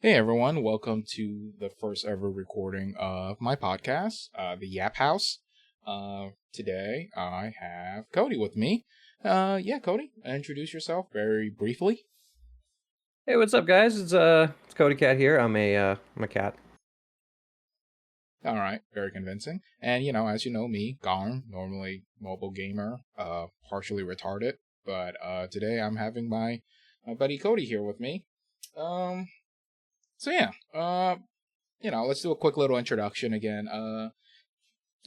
Hey everyone, welcome to the first ever recording of my podcast, the Yaphouse. Today I have Cody with me. Cody, introduce yourself very briefly. Hey, what's up, guys? It's Cody Cat here. I'm a cat. All right, very convincing. And as you know me, Garm, normally mobile gamer, partially retarded, but today I'm having my buddy Cody here with me. Um, so yeah, let's do a quick little introduction again.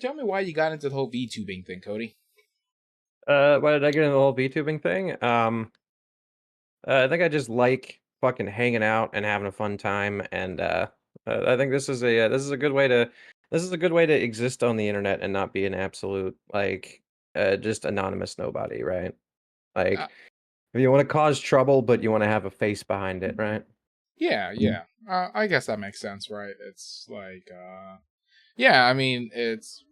Tell me why you got into the whole VTubing thing, Cody. Why did I get into the whole VTubing thing? I think I just like fucking hanging out and having a fun time, and I think this is a good way to exist on the internet and not be an absolute just anonymous nobody, right? Uh, Like if you want to cause trouble, but you want to have a face behind it, right? yeah. I guess that makes sense, right? It's like, yeah, I mean, it's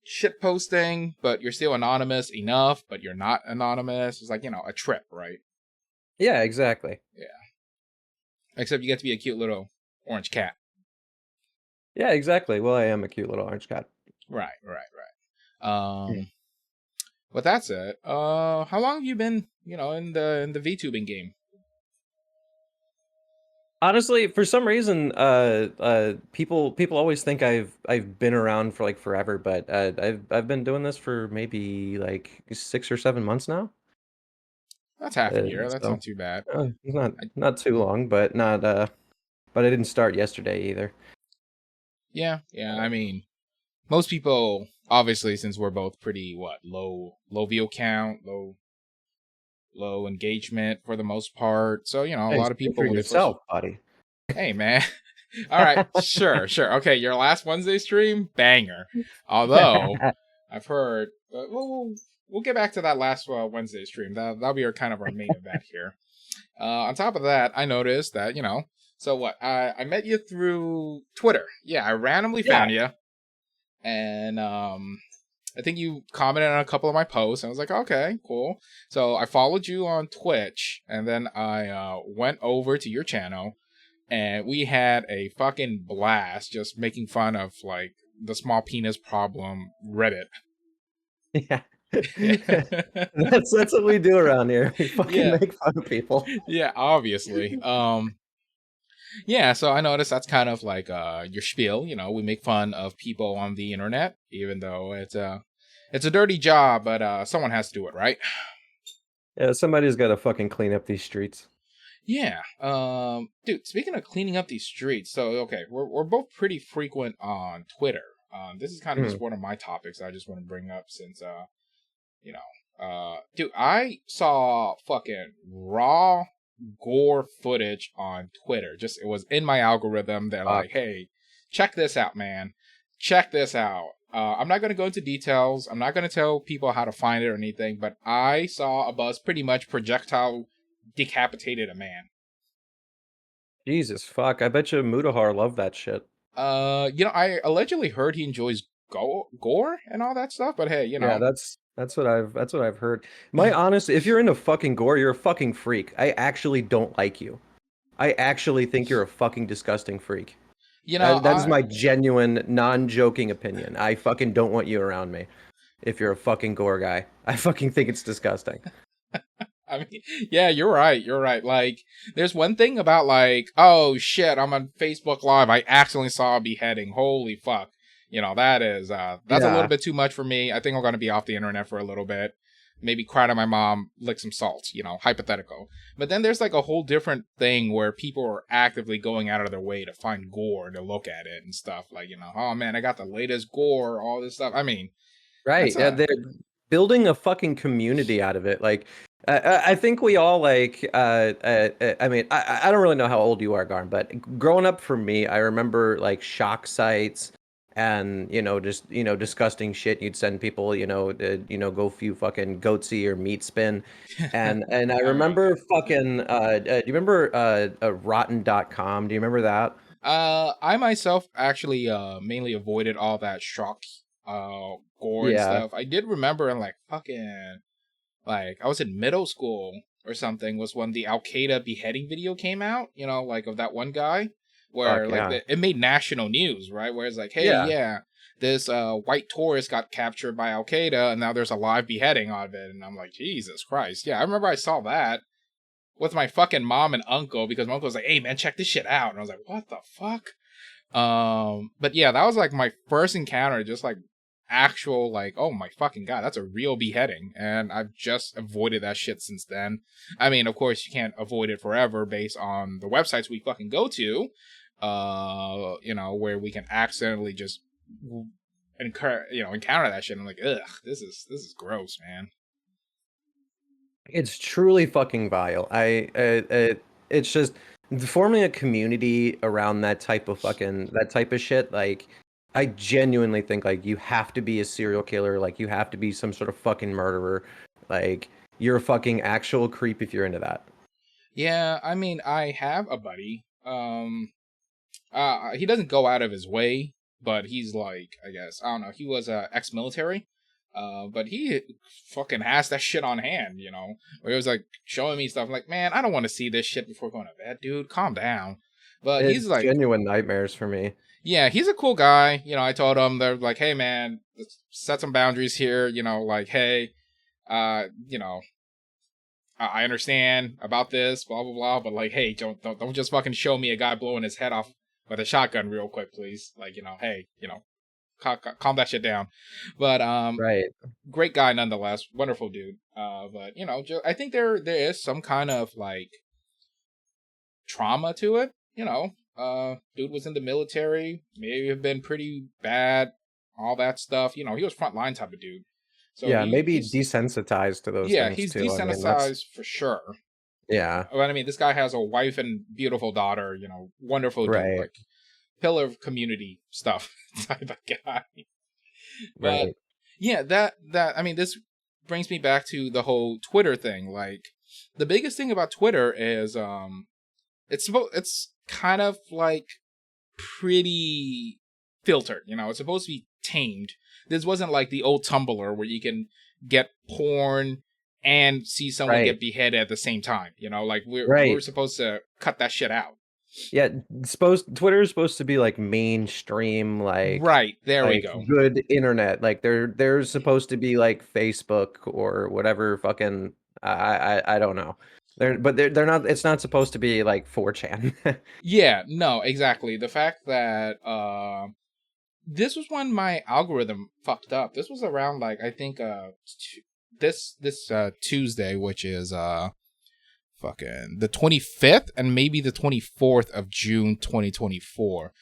shit posting, but you're still anonymous enough, but you're not anonymous. It's like, a trip, right? Yeah, exactly. Yeah. Except you get to be a cute little orange cat. Yeah, exactly. Well, I am a cute little orange cat. Right. But that's it. How long have you been, in the VTubing game? Honestly, for some reason, people always think I've been around for like forever, but I've been doing this for maybe like 6 or 7 months now. That's half a year. That's So not too bad. it's not I, not too long, but not but I didn't start yesterday either. yeah. I mean, most people, obviously, since we're both pretty low view count, low engagement for the most part. So a Hey, lot of speak for people when they first, yourself, buddy. hey man, all right, sure, okay, your last Wednesday stream, banger. Although I've heard, we'll get back to that last Wednesday stream. That'll be our kind of our main event here. On top of that, I noticed that So what? I met you through Twitter. Yeah, I randomly Yeah, found you, and I think you commented on a couple of my posts, and I was like, okay, cool. So I followed you on Twitch, and then I went over to your channel, and we had a fucking blast just making fun of like the small penis problem Reddit. yeah. That's what we do around here. We fucking Yeah, make fun of people. yeah, obviously. Yeah, so I noticed that's kind of like your spiel. We make fun of people on the internet, even though it's a dirty job, but someone has to do it, right? Yeah, somebody's got to fucking clean up these streets. Yeah. Dude, speaking of cleaning up these streets, so okay, we're both pretty frequent on Twitter. This is kind of just Mhm. one of my topics I just want to bring up since dude, I saw fucking raw gore footage on Twitter. Just it was in my algorithm. They're Fuck. like, "Hey, check this out, man. Check this out." I'm not going to go into details. I'm not going to tell people how to find it or anything, but I saw a buzz pretty much projectile decapitated a man. Jesus fuck. I bet you Mudahar loved that shit. I allegedly heard he enjoys gore and all that stuff, but hey, Yeah, that's what I've heard. My honest, if you're into fucking gore, you're a fucking freak. I actually don't like you. I actually think you're a fucking disgusting freak. you know, That is I my genuine, non-joking opinion. I fucking don't want you around me. If you're a fucking gore guy, I fucking think it's disgusting. I mean, yeah, you're right. You're right. Like, there's one thing about like, oh shit, I'm on Facebook Live. I accidentally saw a beheading. Holy fuck. That's a little Yeah, bit too much for me. I think I'm gonna be off the internet for a little bit. Maybe cry to my mom, lick some salt, hypothetical. But then there's like a whole different thing where people are actively going out of their way to find gore and to look at it and stuff. Like, oh man, I got the latest gore, all this stuff. I mean, that's right. a They're building a fucking community out of it. Like, I think we all like. I mean, I don't really know how old you are, Garn, but growing up for me, I remember like shock sites and just disgusting shit you'd send people. Go few fucking goatsy or meat spin, and I I remember remember that. fucking. Do you remember rotten.com? Do you remember that? I myself actually mainly avoided all that shock gore and Yeah. stuff. I did remember in like fucking like I was in middle school or something was when the Al Qaeda beheading video came out, like of that one guy. where Fuck like yeah. it made national news, right? Where it's like, hey, Yeah. yeah, this white tourist got captured by Al Qaeda, and now there's a live beheading of it, and I'm like, Jesus Christ, yeah, I remember I saw that with my fucking mom and uncle because my uncle was like, hey man, check this shit out, and I was like, what the fuck? But yeah, that was like my first encounter, just like actual like, oh my fucking god, that's a real beheading, and I've just avoided that shit since then. I mean, of course, you can't avoid it forever based on the websites we fucking go to, where we can accidentally just encounter that shit. I'm like, ugh, this is gross, man. It's truly fucking vile. It's just forming a community around that type of shit. Like, I genuinely think like you have to be a serial killer. Like, you have to be some sort of fucking murderer. Like, you're a fucking actual creep if you're into that. Yeah, I mean, I have a buddy. He doesn't go out of his way, but he's like, I guess, I don't know. He was ex-military, but he fucking has that shit on hand, where he was like showing me stuff. I'm like, man, I don't want to see this shit before going to bed, dude. Calm down. But he's It's like, genuine nightmares for me. yeah, he's a cool guy. I told him they're like, hey man, let's set some boundaries here. Like, hey, uh, you know, I understand about this, blah blah blah, but like, hey, don't just fucking show me a guy blowing his head off with a shotgun real quick, please. Like, hey, calm that shit down. But Right. great guy nonetheless, wonderful dude. But I think there is some kind of like trauma to it. Dude was in the military, maybe have been pretty bad, all that stuff. He was frontline type of dude. So Yeah, maybe he's desensitized to those yeah, things he's too. I mean, that's desensitized for sure. yeah, But I mean, this guy has a wife and beautiful daughter. Wonderful dude, right, like pillar of community stuff type of guy. But right, yeah, that I mean, this brings me back to the whole Twitter thing. Like, the biggest thing about Twitter is it's kind of like pretty filtered. It's supposed to be tamed. This wasn't like the old Tumblr where you can get porn and see someone right, get beheaded at the same time. Like we're right. supposed to cut that shit out. Yeah, Twitter is supposed to be like mainstream, Right, there we like go. good internet. Like they're supposed to be like Facebook or whatever fucking I don't know. They're not. It's not supposed to be like 4chan. Yeah, no, exactly. The fact that this was when my algorithm fucked up. This was around like I think this Tuesday, which is fucking the 25th and maybe the 24th of June 2024.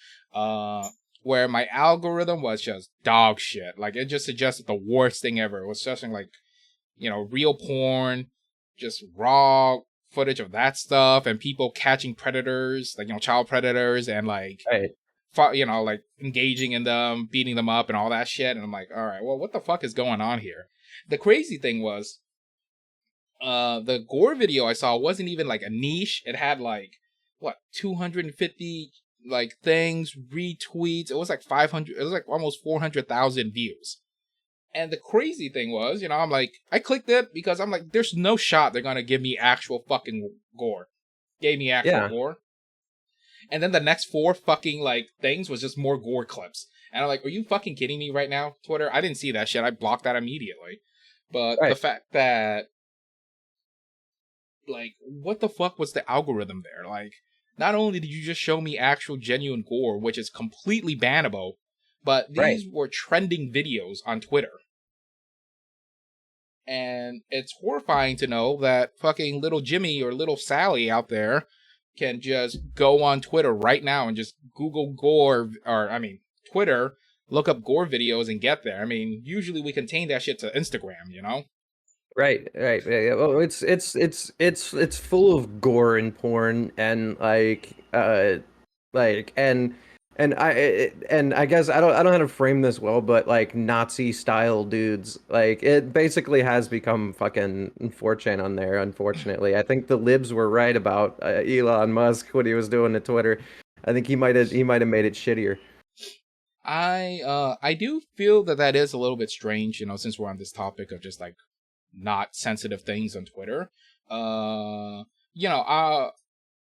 Where my algorithm was just dog shit. Like, it just suggested the worst thing ever. It was suggesting like, real porn, just raw footage of that stuff, and people catching predators, like, child predators, and like Right, like engaging in them, beating them up, and all that shit. And I'm like, all right, well, what the fuck is going on here? The crazy thing was, the gore video I saw wasn't even like a niche. It had like what 250 like things, retweets. It was like 500. It was like almost 400,000 views. And the crazy thing was, I'm like, I clicked it because I'm like, there's no shot they're gonna give me actual fucking gore. Gave me actual yeah, gore. And then the next four fucking like things was just more gore clips. And I'm like, are you fucking kidding me right now, Twitter? I didn't see that shit. I blocked that immediately. But the right, fact that like, what the fuck was the algorithm there? Like, not only did you just show me actual genuine gore, which is completely bannable, but right, these were trending videos on Twitter. And it's horrifying to know that fucking little Jimmy or little Sally out there can just go on Twitter right now and just Google gore, or I mean, Twitter, look up gore videos and get there. I mean, usually we contain that shit to Instagram. right. Yeah, yeah. Well, it's full of gore and porn and like and I guess I don't know how to frame this well, but like Nazi style dudes, like it basically has become fucking 4chan on there. Unfortunately, I think the libs were right about Elon Musk what he was doing to Twitter. I think he might have made it shittier. I do feel that is a little bit strange, since we're on this topic of just like not sensitive things on Twitter. Uh, you know, uh,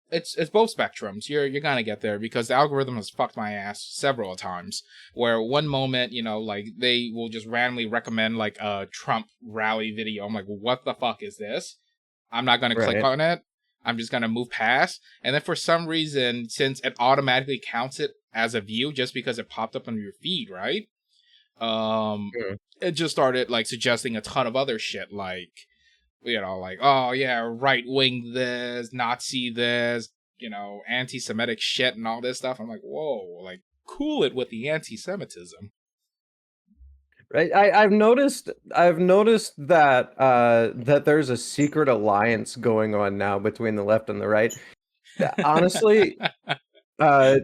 it's both spectrums. You're gonna get there because the algorithm has fucked my ass several times. Where one moment, like they will just randomly recommend like a Trump rally video. I'm like, what the fuck is this? I'm not gonna click Right. on it. I'm just gonna move past. And then for some reason, since it automatically counts it as a view just because it popped up on your feed, right? Um, Mm. it just started like suggesting a ton of other shit, like like, oh yeah, right wing this, Nazi this, anti Semitic shit and all this stuff. I'm like, whoa, like, cool it with the anti Semitism. Right. I've noticed that that there's a secret alliance going on now between the left and the right. Honestly, uh,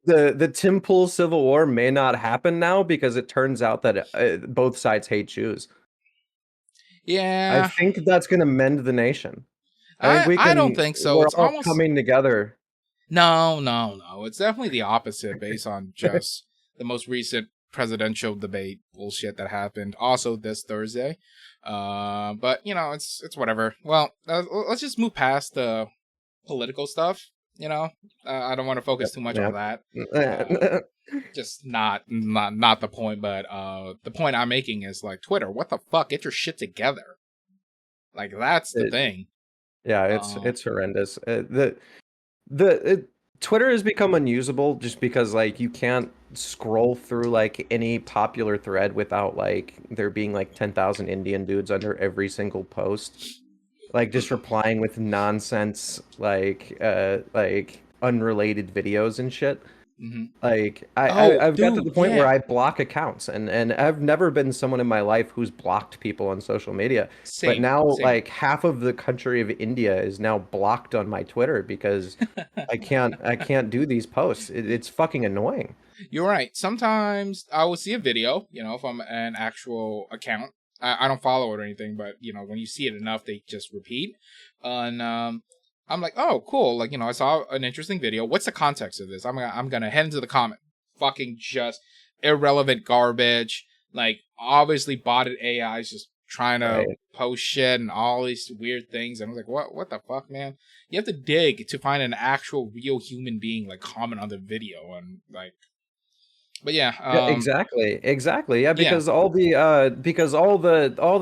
the Tim Pool Civil War may not happen now because it turns out that both sides hate Jews. I Yeah, think that's going to mend the nation. I think I don't think so. we're It's all almost coming together. no, no, no. It's definitely the opposite based on just the most recent presidential debate bullshit that happened also this Thursday. But it's whatever. Well, let's just move past the political stuff. You know, I don't want to focus Yep. too much on Yep. that. Uh, just not the point. But the point I'm making is like Twitter. What the fuck? Get your shit together. Like that's the It- thing. yeah, it's Uh, it's horrendous. Twitter has become unusable just because like you can't scroll through like any popular thread without like there being like 10,000 Indian dudes under every single post, like just replying with nonsense like unrelated videos and shit. mhm. Like Oh, I've got to dude, the point where yeah. I block accounts and I've never been someone in my life who's blocked people on social media. But Same, now same. like half of the country of India is now blocked on my Twitter because I can't do these posts. It's fucking annoying. You're right. Sometimes I will see a video, from an actual account. I don't follow it or anything, but when you see it enough, they just repeat. And I'm like, oh, cool. Like, I saw an interesting video. What's the context of this? I'm gonna head into the comment. Fucking just irrelevant garbage. Like, obviously, botted AIs just trying to Right. post shit and all these weird things. And I was like, what the fuck, man? You have to dig to find an actual real human being like comment on the video and like. But yeah, Yeah, exactly. Exactly. Yeah, yeah, because all the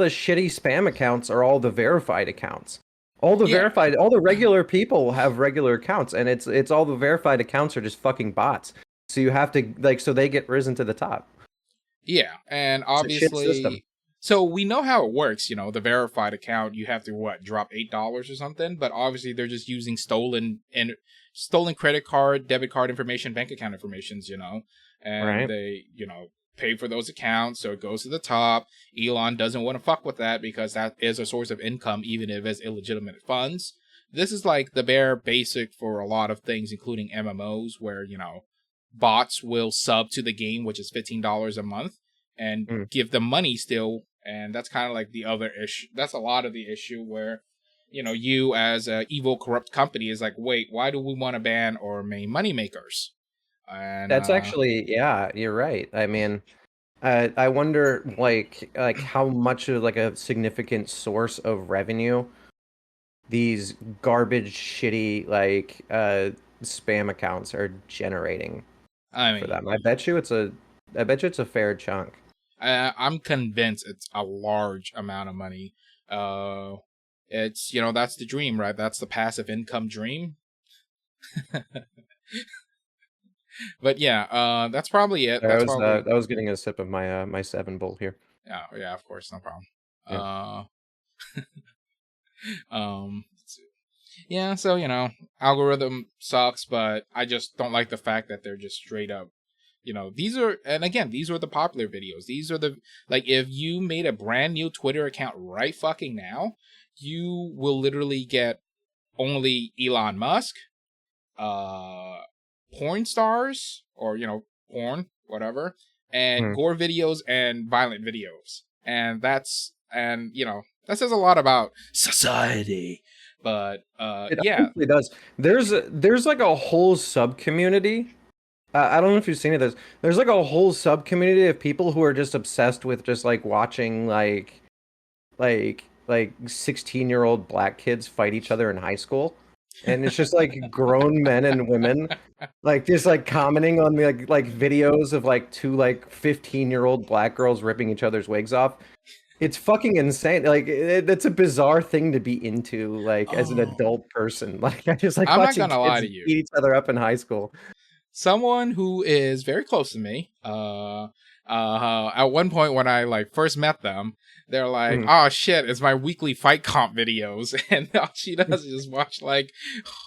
shitty spam accounts are all the verified accounts. yeah, All the regular people have regular accounts, and it's all the verified accounts are just fucking bots. So you have to like so they get risen to the top. yeah, and It's a shit system. obviously, so we know how it works. The verified account, you have to drop $8 or something. But obviously, they're just using stolen credit card, debit card information, bank account informations. And Right? they pay for those accounts, so it goes to the top. Elon doesn't want to fuck with that because that is a source of income, even if it's illegitimate funds. This is like the bare basic for a lot of things, including MMOs, where bots will sub to the game, which is $15 a month, and Mm. give them money still. And that's kind of like the other issue. That's a lot of the issue where, you as a evil, corrupt company is like, wait, why do we want to ban our main money makers? And That's actually, yeah, you're right. I mean, I wonder like how much of like a significant source of revenue these garbage shitty spam accounts are generating I for them. mean, I bet you it's a fair chunk. I'm convinced it's a large amount of money. Uh, it's that's the dream, right? That's the passive income dream. But yeah, that's probably it. I That's was probably I was getting a sip of my seven bull here. yeah, yeah. Of course, no problem. Yeah. Let's see. Yeah. So algorithm sucks, but I just don't like the fact that they're just straight up. These are, and again, these are the popular videos. These are the like, if you made a brand new Twitter account right fucking now, you will literally get only Elon Musk, uh, porn stars, or porn, whatever, and Mm. gore videos and violent videos, and that says a lot about society. But It yeah, honestly does. There's like a whole sub community. I don't know if you've seen it. There's like a whole sub community of people who are just obsessed with just like watching like 16-year-old black kids fight each other in high school. and it's just like grown men and women like just like commenting on the like videos of like two like 15-year-old black girls ripping each other's wigs off. It's fucking insane. Like it's a bizarre thing to be into like as an Oh, adult person. Like I just like I'm not watching gonna lie kids to you. beat each other up in high school. Someone who is very close to me, at one point when I like first met them, they're like, Mhm. "Oh shit, it's my weekly fight comp videos," and all she does is just watch like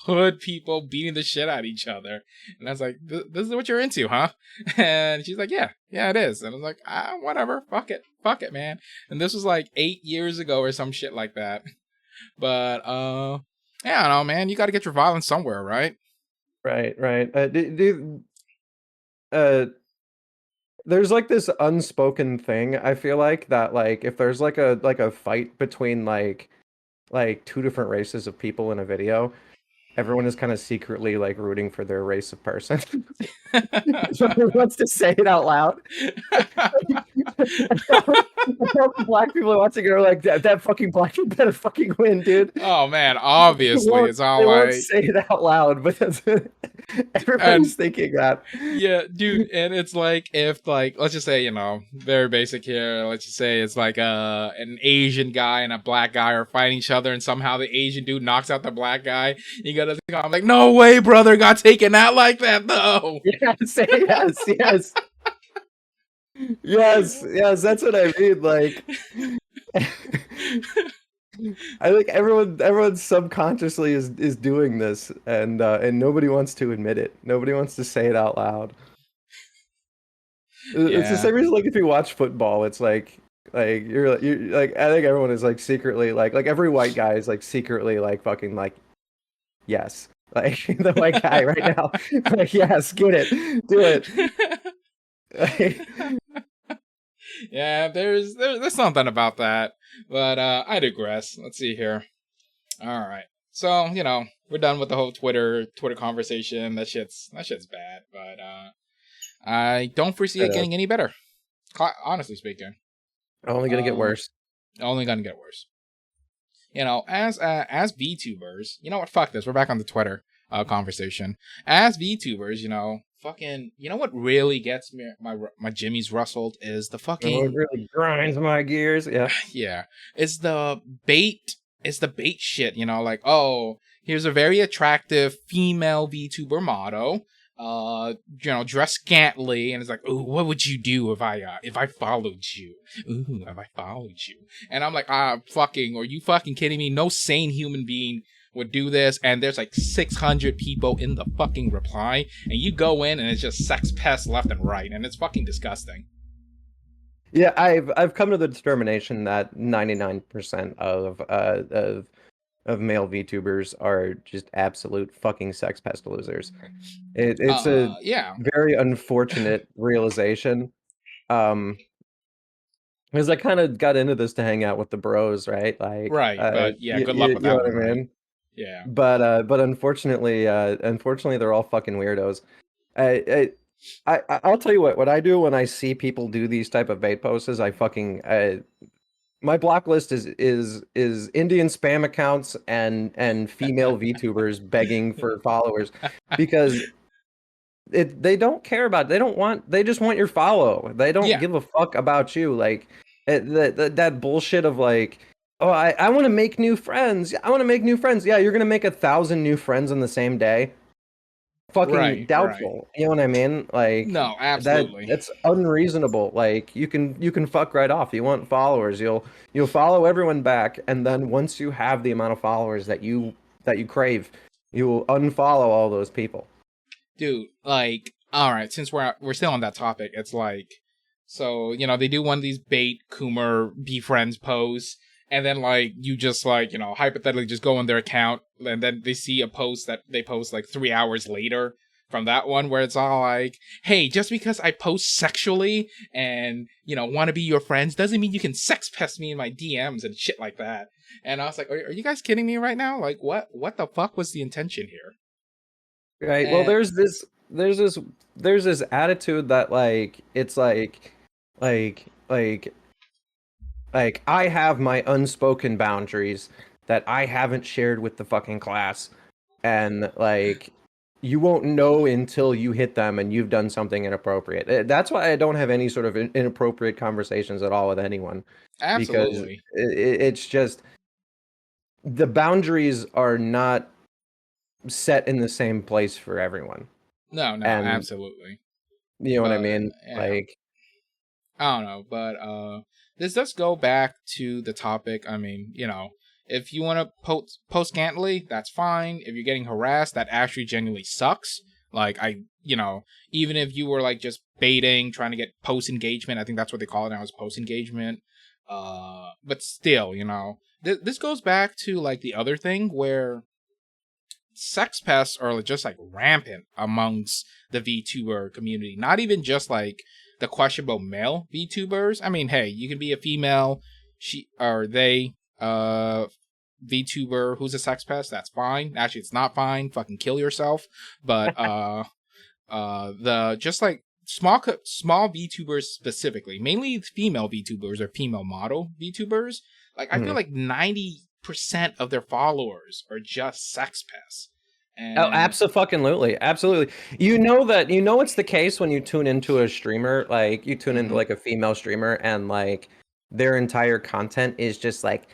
hood people beating the shit out of each other. And I was like, "This is what you're into, huh?" And she's like, "Yeah, yeah, it is." And I was like, "Whatever, fuck it, man." And this was like 8 years ago or some shit like that. But yeah, I don't know, man. You got to get your violence somewhere, right? Right, right. Uh, there's like this unspoken thing, I feel like, that like if there's like a fight between like two different races of people in a video, everyone is kind of secretly like rooting for their race of person. Nobody wants to say it out loud. Black people are watching it are like that fucking black kid better fucking win, dude. Oh man, They obviously won't it's all they won't like, say it out loud, but that's and everybody's thinking that. yeah, dude, and it's like if like let's just say, very basic here, let's just say it's like an Asian guy and a black guy are fighting each other and somehow the Asian dude knocks out the black guy. You gotta think, I'm like, no way, brother, got taken out like that though. Yes, yes, yes. Yes, yes, that's what I mean. Like, I think everyone subconsciously is doing this, and nobody wants to admit it. Nobody wants to say it out loud. It's the Yeah. same reason, like if you watch football, it's like you're like I think everyone is like secretly like every white guy is like secretly like fucking like yes, like the white guy right now, like yes, get it, do it. Yeah, there's something about that. But I digress. Let's see here. All right. So, we're done with the whole Twitter conversation. That shit's bad, but I don't foresee I it know. getting any better. Honestly speaking, Only gonna get um, worse. only gonna get worse. As VTubers, you know what? Fuck this. We're back on the Twitter conversation. As VTubers, fucking, what really gets me my jimmies rustled is the Oh, it fucking really grinds my gears. Yeah. yeah, it's the bait. It's the bait shit. Like, oh, here's a very attractive female VTuber model. Dressed scantily, and it's like, oh, what would you do if I followed you? Ooh, if I followed you, and I'm like, fucking, are you fucking kidding me? No sane human being would do this. And there's like 600 people in the fucking reply, and you go in, and it's just sex pests left and right, and it's fucking disgusting. Yeah, I've come to the determination that 99% of male VTubers are just absolute fucking sex pest losers. It's a Yeah, very unfortunate realization. Um, because I kind of got into this to hang out with the bros, right? Like, right, but yeah, good luck with you know that what one, I right? mean? Yeah. But unfortunately, they're all fucking weirdos. I'll tell you what I do when I see people do these type of bait posts is I fucking my block list is Indian spam accounts and female VTubers begging for followers because they don't care about it. They just want your follow. They don't Yeah, give a fuck about you. Like that bullshit of like, oh, I want to make new friends. I want to make new friends. Yeah, you're gonna make 1,000 new friends in the same day. Fucking right. doubtful. You know what I mean? Like No, absolutely. that's unreasonable. Like you can fuck right off. You want followers, you'll follow everyone back, and then once you have the amount of followers that you crave, you will unfollow all those people. Dude, like, all right, since we're still on that topic, it's like, so they do one of these bait Coomer be friends posts, and then like you just like hypothetically just go on their account, and then they see a post that they post like 3 hours later from that one where it's all like, hey, just because I post sexually and want to be your friends doesn't mean you can sex pest me in my DMs and shit like that. And I was like, are you guys kidding me right now? Like, what the fuck was the intention here? Right. Well, And there's this there's this attitude that like it's like like like I have my unspoken boundaries that I haven't shared with the fucking class. and like you won't know until you hit them and you've done something inappropriate. That's why I don't have any sort of inappropriate conversations at all with anyone, because Absolutely. it's just the boundaries are not set in the same place for everyone. No, no, And absolutely. you know what I But mean? yeah, Like, I don't know. But this does go back to the topic. I mean, if you want to post scantily, that's fine. If you're getting harassed, that actually genuinely sucks. Like even if you were like just baiting, trying to get post engagement, I think that's what they call it now, is post engagement. But still, this goes back to like the other thing where sex pests are just like rampant amongst the VTuber community. Not even just like the questionable male VTubers. I mean, hey, you can be a female, she or they, VTuber who's a sex pest. That's fine. Actually, it's not fine. Fucking kill yourself. But the just like small VTubers specifically, mainly female VTubers or female model VTubers. Like I feel mhm. like 90% of their followers are just sex pests. Oh, And absolutely, absolutely. You know it's the case when you tune into a streamer, like you tune into mhm. like a female streamer, and like their entire content is just like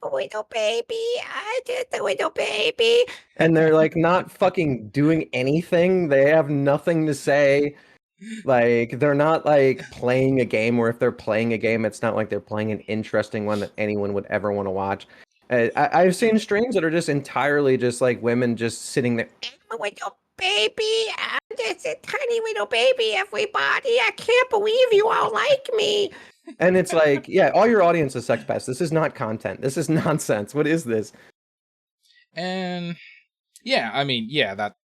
little baby, I did the little baby, and they're like not fucking doing anything. They have nothing to say. Like they're not like playing a game, or if they're playing a game, it's not like they're playing an interesting one that anyone would ever want to watch. I've seen streams that are just entirely just like women just sitting there. I'm a little baby. I'm just a tiny little baby, everybody. I can't believe you all like me. And it's like, yeah, all your audience is sex past. This is not content. This is nonsense. What is this? And yeah, I mean, yeah, that.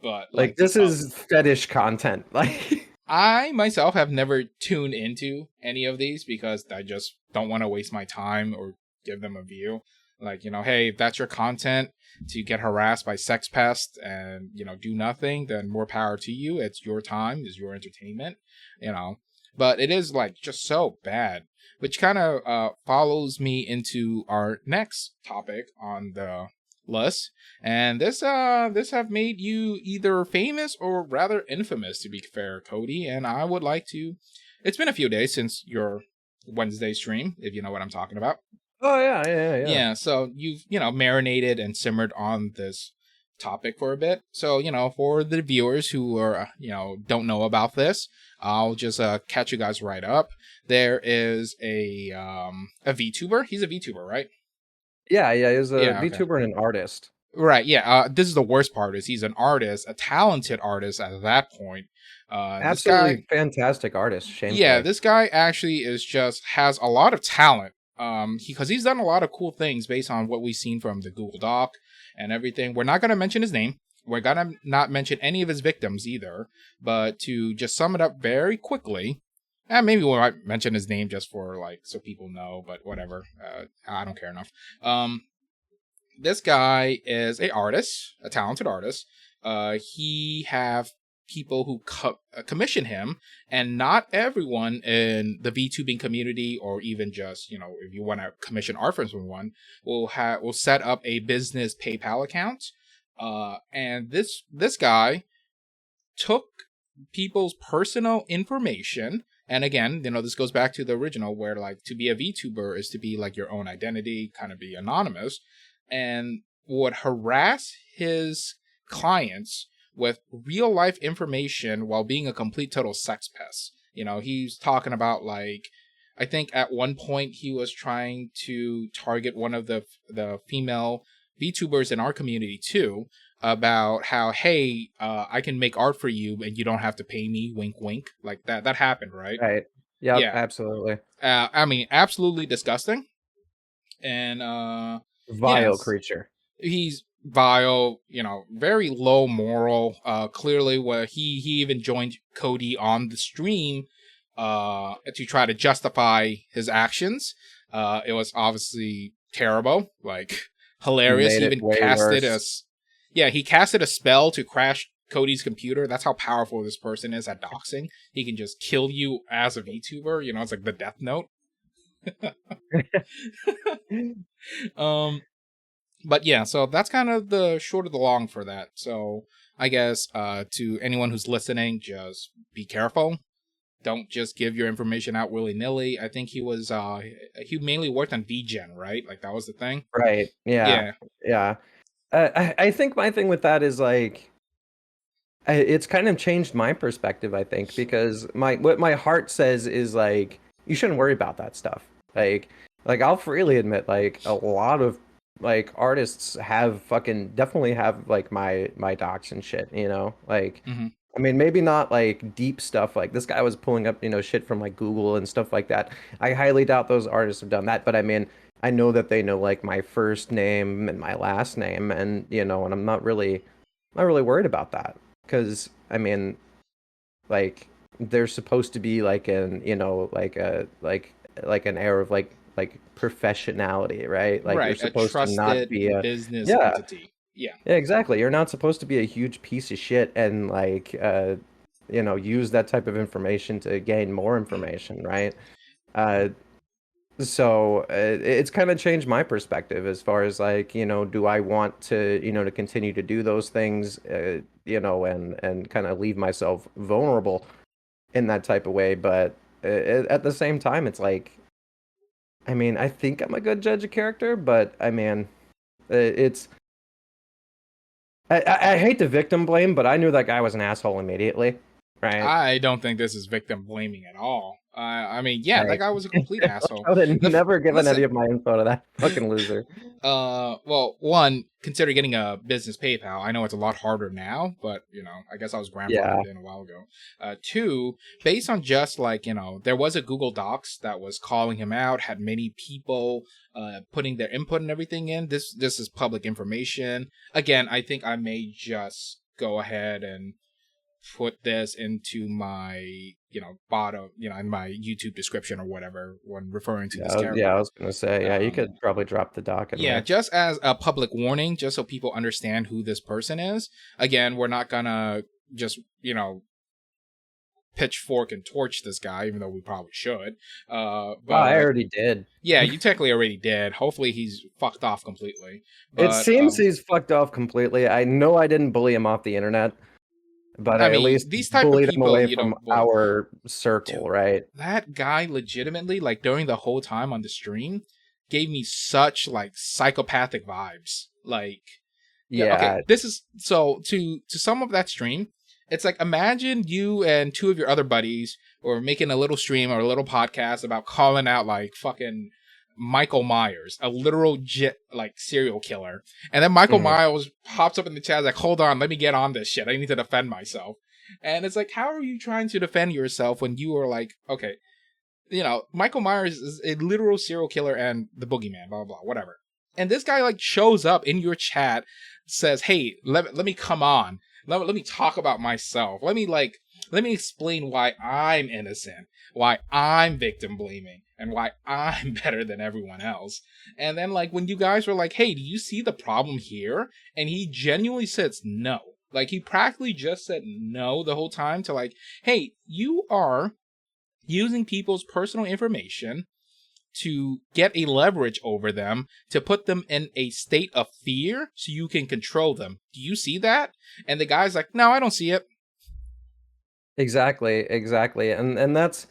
But Like, like this is fetish content. Like, I myself have never tuned into any of these because I just don't want to waste my time or give them a view. Like, hey, if that's your content to get harassed by sex pests and, do nothing, then more power to you. It's your time, it's your entertainment, you know. But it is like just so bad, which kind of follows me into our next topic on the list. And this have made you either famous or rather infamous, to be fair, Cody. And I would like to. It's been a few days since your Wednesday stream, if you know what I'm talking about. oh yeah, yeah. Yeah, so you've marinated and simmered on this topic for a bit. So for the viewers who are don't know about this, I'll just catch you guys right up. There is a VTuber. He's a VTuber, right? Yeah, he's a Yeah. Okay. VTuber and an artist. Right, yeah. This is the worst part is he's an artist, a talented artist at that point. This guy, Absolutely fantastic artist, yeah, shamefully. this guy actually is just has a lot of talent. Because he's done a lot of cool things based on what we've seen from the Google Doc and everything. We're not gonna mention his name. We're gonna not mention any of his victims either. But to just sum it up very quickly, and maybe we might mention his name just for like so people know, but whatever. I don't care enough. This guy is a artist, a talented artist. He have people who commission him, and not everyone in the VTubing community, or even just if you want to commission art from someone, will set up a business PayPal account. And this guy took people's personal information. And again, this goes back to the original where like to be a VTuber is to be like your own identity, kind of be anonymous, and would harass his clients with real life information while being a complete total sex pest. He's talking about like I think at one point he was trying to target one of the female VTubers in our community too, about how hey, I can make art for you and you don't have to pay me, wink wink, like that happened, right? Right. Yep, Yeah. absolutely. I mean, absolutely disgusting. And Vile yes, creature. he's vile, very low moral. Clearly where he even joined Cody on the stream to try to justify his actions. It was obviously terrible, like hilarious. Made He it even way casted worse. he casted a spell to crash Cody's computer. That's how powerful this person is at doxing. He can just kill you as a VTuber. It's like the Death Note. Um, But yeah, so that's kind of the short of the long for that. So I guess to anyone who's listening, just be careful. Don't just give your information out willy nilly. I think he mainly worked on VGen, right? Like that was the thing. Right. Yeah. Yeah. Yeah. I think my thing with that is like it's kind of changed my perspective, I think, because my what my heart says is like you shouldn't worry about that stuff. Like I'll freely admit like a lot of like artists have fucking definitely have like my docs and shit, you know? Like Hmm. I mean maybe not like deep stuff like this guy was pulling up, you know, shit from like Google and stuff like that. I highly doubt those artists have done that, but I mean I know that they know like my first name and my last name and you know, and I'm not really worried about that. Because I mean, like there's supposed to be like an you know like an air of like professionality, right? Like you're Right. A supposed to not trusted be a business yeah entity. Yeah. yeah exactly. You're not supposed to be a huge piece of shit and like you know use that type of information to gain more information, right? Uh, so it's kind of changed my perspective as far as like, you know, do I want to, you know, to continue to do those things, you know, and kind of leave myself vulnerable in that type of way. But at the same time, it's like, I mean, I think I'm a good judge of character, but I mean, it's I hate to victim blame, but I knew that guy was an asshole immediately, right? I don't think this is victim blaming at all. I mean, yeah, that Like, guy was a complete asshole. I would have never given any Listen, of my info to that fucking loser. well, one, consider getting a business PayPal. I know it's a lot harder now, but I guess I was Yeah. grandfathered in a while ago. Two, based on just like there was a Google Docs that was calling him out, had many people putting their input and everything in. This is public information. Again, I think I may just go ahead and put this into my bottom in my YouTube description or whatever when referring to this Yeah, I character. was gonna say, yeah, you um could probably drop the doc in yeah, there. just as a public warning, just so people understand who this person is. Again, we're not gonna just pitchfork and torch this guy, even though we probably should. Oh, I But already did. yeah, you technically already did. Hopefully he's fucked off completely. It But seems he's fucked off completely. I know I didn't bully him off the internet, but I I at mean, least these type of bullied him people away you from don't bully. our circle, Dude, right? that guy legitimately, like during the whole time on the stream, gave me such like psychopathic vibes. Like, yeah, okay, Yeah. this is so to sum up that stream. It's like imagine you and two of your other buddies or making a little stream or a little podcast about calling out like fucking Michael Myers, a literal like serial killer. And then Michael Mhm. Myers pops up in the chat like, "Hold on, let me get on this shit. I need to defend myself." And it's like, how are you trying to defend yourself when you are like, okay, Michael Myers is a literal serial killer and the boogeyman, blah, blah, blah, whatever. And this guy like shows up in your chat, says, "Hey, let me come on. Let me talk about myself. Let me explain why I'm innocent, why I'm victim blaming, and why I'm better than everyone else." And then like when you guys were like, "Hey, do you see the problem here?" And he genuinely says no. Like he practically just said no the whole time to like, "Hey, you are using people's personal information to get a leverage over them to put them in a state of fear so you can control them. Do you see that?" And the guy's like, "No, I don't see it." Exactly, exactly. And and that's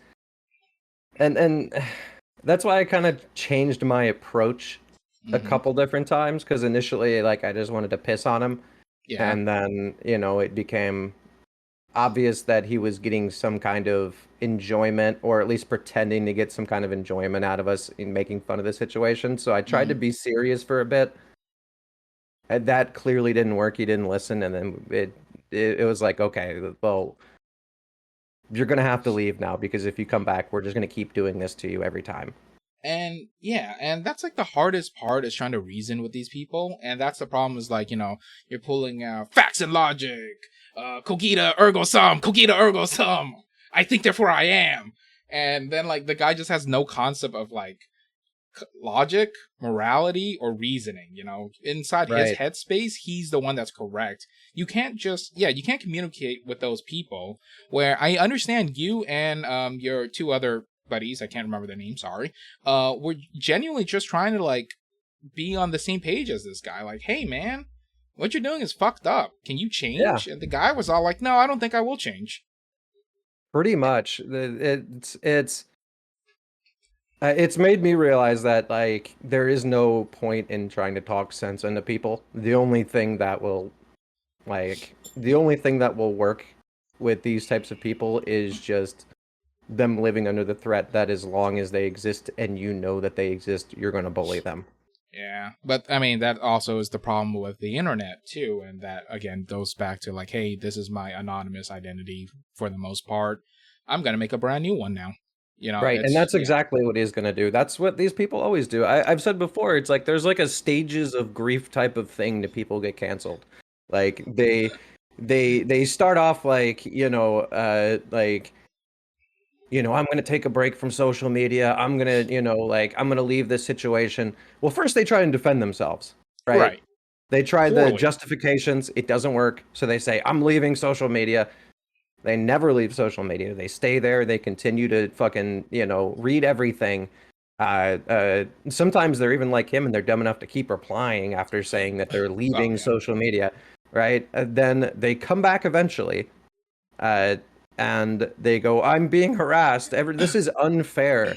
why I kind of changed my approach a Mm-hmm. couple different times because initially like I just wanted to piss on him Yeah. and then, you know, it became obvious that he was getting some kind of enjoyment or at least pretending to get some kind of enjoyment out of us in making fun of the situation. So I tried Mm-hmm. to be serious for a bit. And that clearly didn't work. He didn't listen, and then it was like, okay, well, you're gonna have to leave now because if you come back, we're just gonna keep doing this to you every time. And yeah, and that's like the hardest part is trying to reason with these people. And that's the problem is like, you're pulling out facts and logic, cogita ergo sum, cogita ergo sum. I think therefore I am. And then like the guy just has no concept of like logic, morality, or reasoning. Inside his Right. headspace, he's the one that's correct. You can't you can't communicate with those people. Where I understand you and your two other buddies, I can't remember their names, sorry, were genuinely just trying to like be on the same page as this guy. Like, hey man, what you're doing is fucked up. Can you Yeah, change? And the guy was all like, no, I don't think I will change. pretty much. It's made me realize that like there is no point in trying to talk sense into people. The only thing that will work with these types of people is just them living under the threat that as long as they exist and you know that they exist, you're going to bully them. Yeah, but I mean that also is the problem with the internet too, and that again goes back to like, hey, this is my anonymous identity for the most part. I'm gonna make a brand new one now. Right, and It's that's yeah, exactly what he's going to do. That's what these people always do. I've said before, it's like there's like a stages of grief type of thing to people get canceled. Like they start off like, I'm going to take a break from social media. I'm going to, I'm going to leave this situation. Well, first they try and defend themselves, right? right, They try the poorly, justifications, it doesn't work. So they say, I'm leaving social media. They never leave social media. They stay there. They continue to fucking, read everything. Sometimes they're even like him and they're dumb enough to keep replying after saying that they're oh leaving yeah, social media, right? Then they come back eventually, uh, and they go, "I'm being harassed. This is unfair.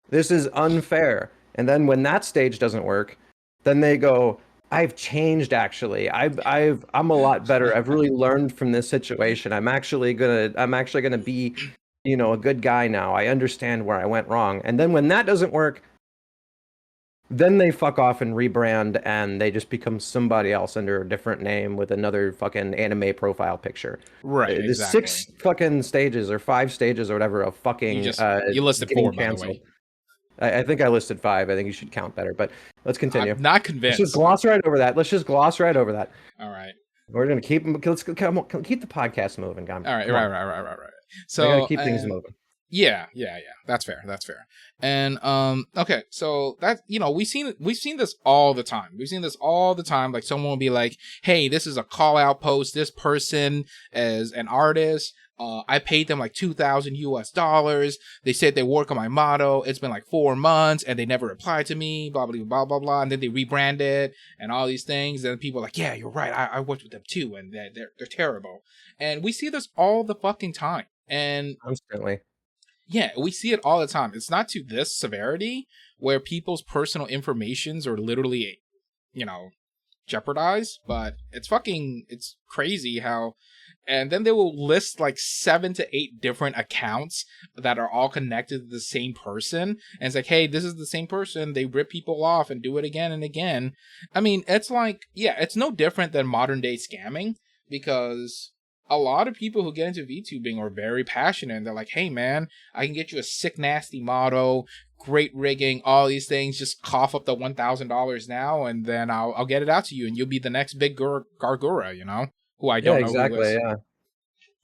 This is unfair." And then when that stage doesn't work, then they go, "I've changed actually. I'm a lot better. I've really learned from this situation. I'm actually gonna be, a good guy now. I understand where I went wrong." And then when that doesn't work, then they fuck off and rebrand and they just become somebody else under a different name with another fucking anime profile picture. right, The exactly. 6 fucking stages or 5 stages or whatever of fucking You listed getting four, by the way. canceled. I think I listed five. I think you should count better, but let's I'm continue. not Let's just convinced. gloss right over that. Let's just gloss right over that. All right, We're gonna keep let's come on, keep the podcast moving, guys. all right, Come on, right. we gotta So keep things and moving. yeah. That's fair. That's fair. And okay, so that we've seen this all the time. We've seen this all the time. Like someone will be like, "Hey, this is a call out post. This person is an artist. I paid them like $2,000 US. They said they work on my motto. It's been like 4 months and they never replied to me. Blah blah blah blah blah. And then they rebranded and all these things. And people are like, yeah, you're right. I worked with them too, and they're terrible. And we see this all the fucking time. And Constantly. yeah, we see it all the time. It's not to this severity where people's personal informations are literally, you know, jeopardized, but it's crazy how, and then they will list like 7 to 8 different accounts that are all connected to the same person. And it's like, hey, this is the same person. They rip people off and do it again and again. I mean, it's like, yeah, it's no different than modern day scamming because a lot of people who get into VTubing are very passionate and they're like, hey man, I can get you a sick nasty motto, great rigging, all these things. Just cough up the $1,000 now, and then I'll get it out to you, and you'll be the next big Gargura, who I Yeah, don't know who exactly. is. Yeah.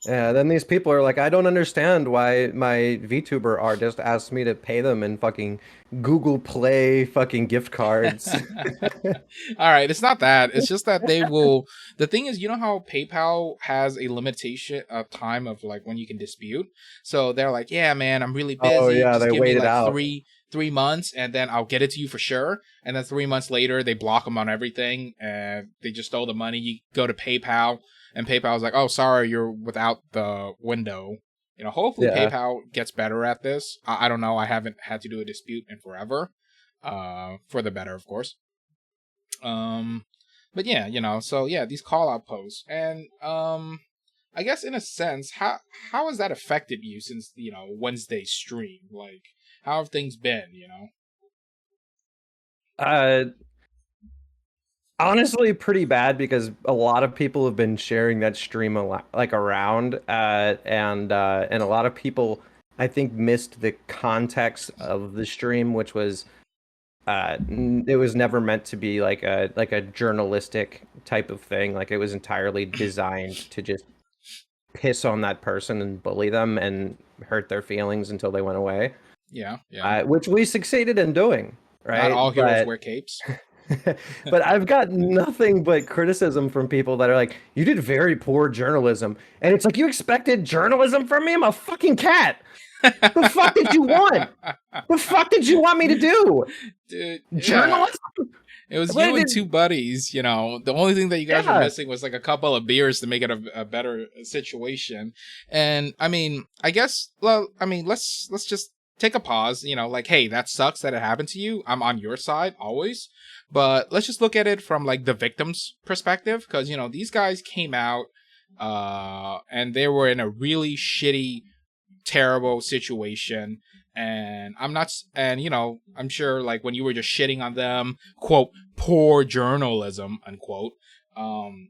Yeah, then these people are like, I don't understand why my VTuber artist asks me to pay them in fucking Google Play fucking gift cards. All right, it's not that. It's just that they will. The thing is, you know how PayPal has a limitation of time of like when you can dispute. So they're like, yeah, man, I'm really Oh busy. yeah, Just they give me wait it like out. three months, and then I'll get it to you for sure. And then 3 months later, they block them on everything, and they just stole the money. You go to PayPal, and PayPal's like, oh, sorry, you're without the window. Hopefully Yeah. PayPal gets better at this. I don't know. I haven't had to do a dispute in forever. For the better, of course. Um, but yeah, so yeah, these call out posts, and I guess in a sense, how has that affected you since Wednesday stream? Like, how have things been? Uh, Honestly, pretty bad because a lot of people have been sharing that stream like around, and a lot of people I think missed the context of the stream, which was it was never meant to be like a journalistic type of thing. Like it was entirely designed to just piss on that person and bully them and hurt their feelings until they went away, Yeah. which we succeeded in doing, Not right? all heroes But wear capes. but I've got nothing but criticism from people that are like, "You did very poor journalism," and it's like, "You expected journalism from me? I'm a fucking cat. The fuck did you want? The fuck did you want me to do? Dude, yeah. Journalism?" It was But you it and did, two buddies. The only thing that you guys were yeah, missing was like a couple of beers to make it a better situation. And I mean, I guess. Well, I mean, let's just take a pause. Like, hey, that sucks that it happened to you. I'm on your side always. But let's just look at it from like the victim's perspective, because these guys came out, and they were in a really shitty, terrible situation. And I'm sure, like, when you were just shitting on them, quote, poor journalism, unquote, um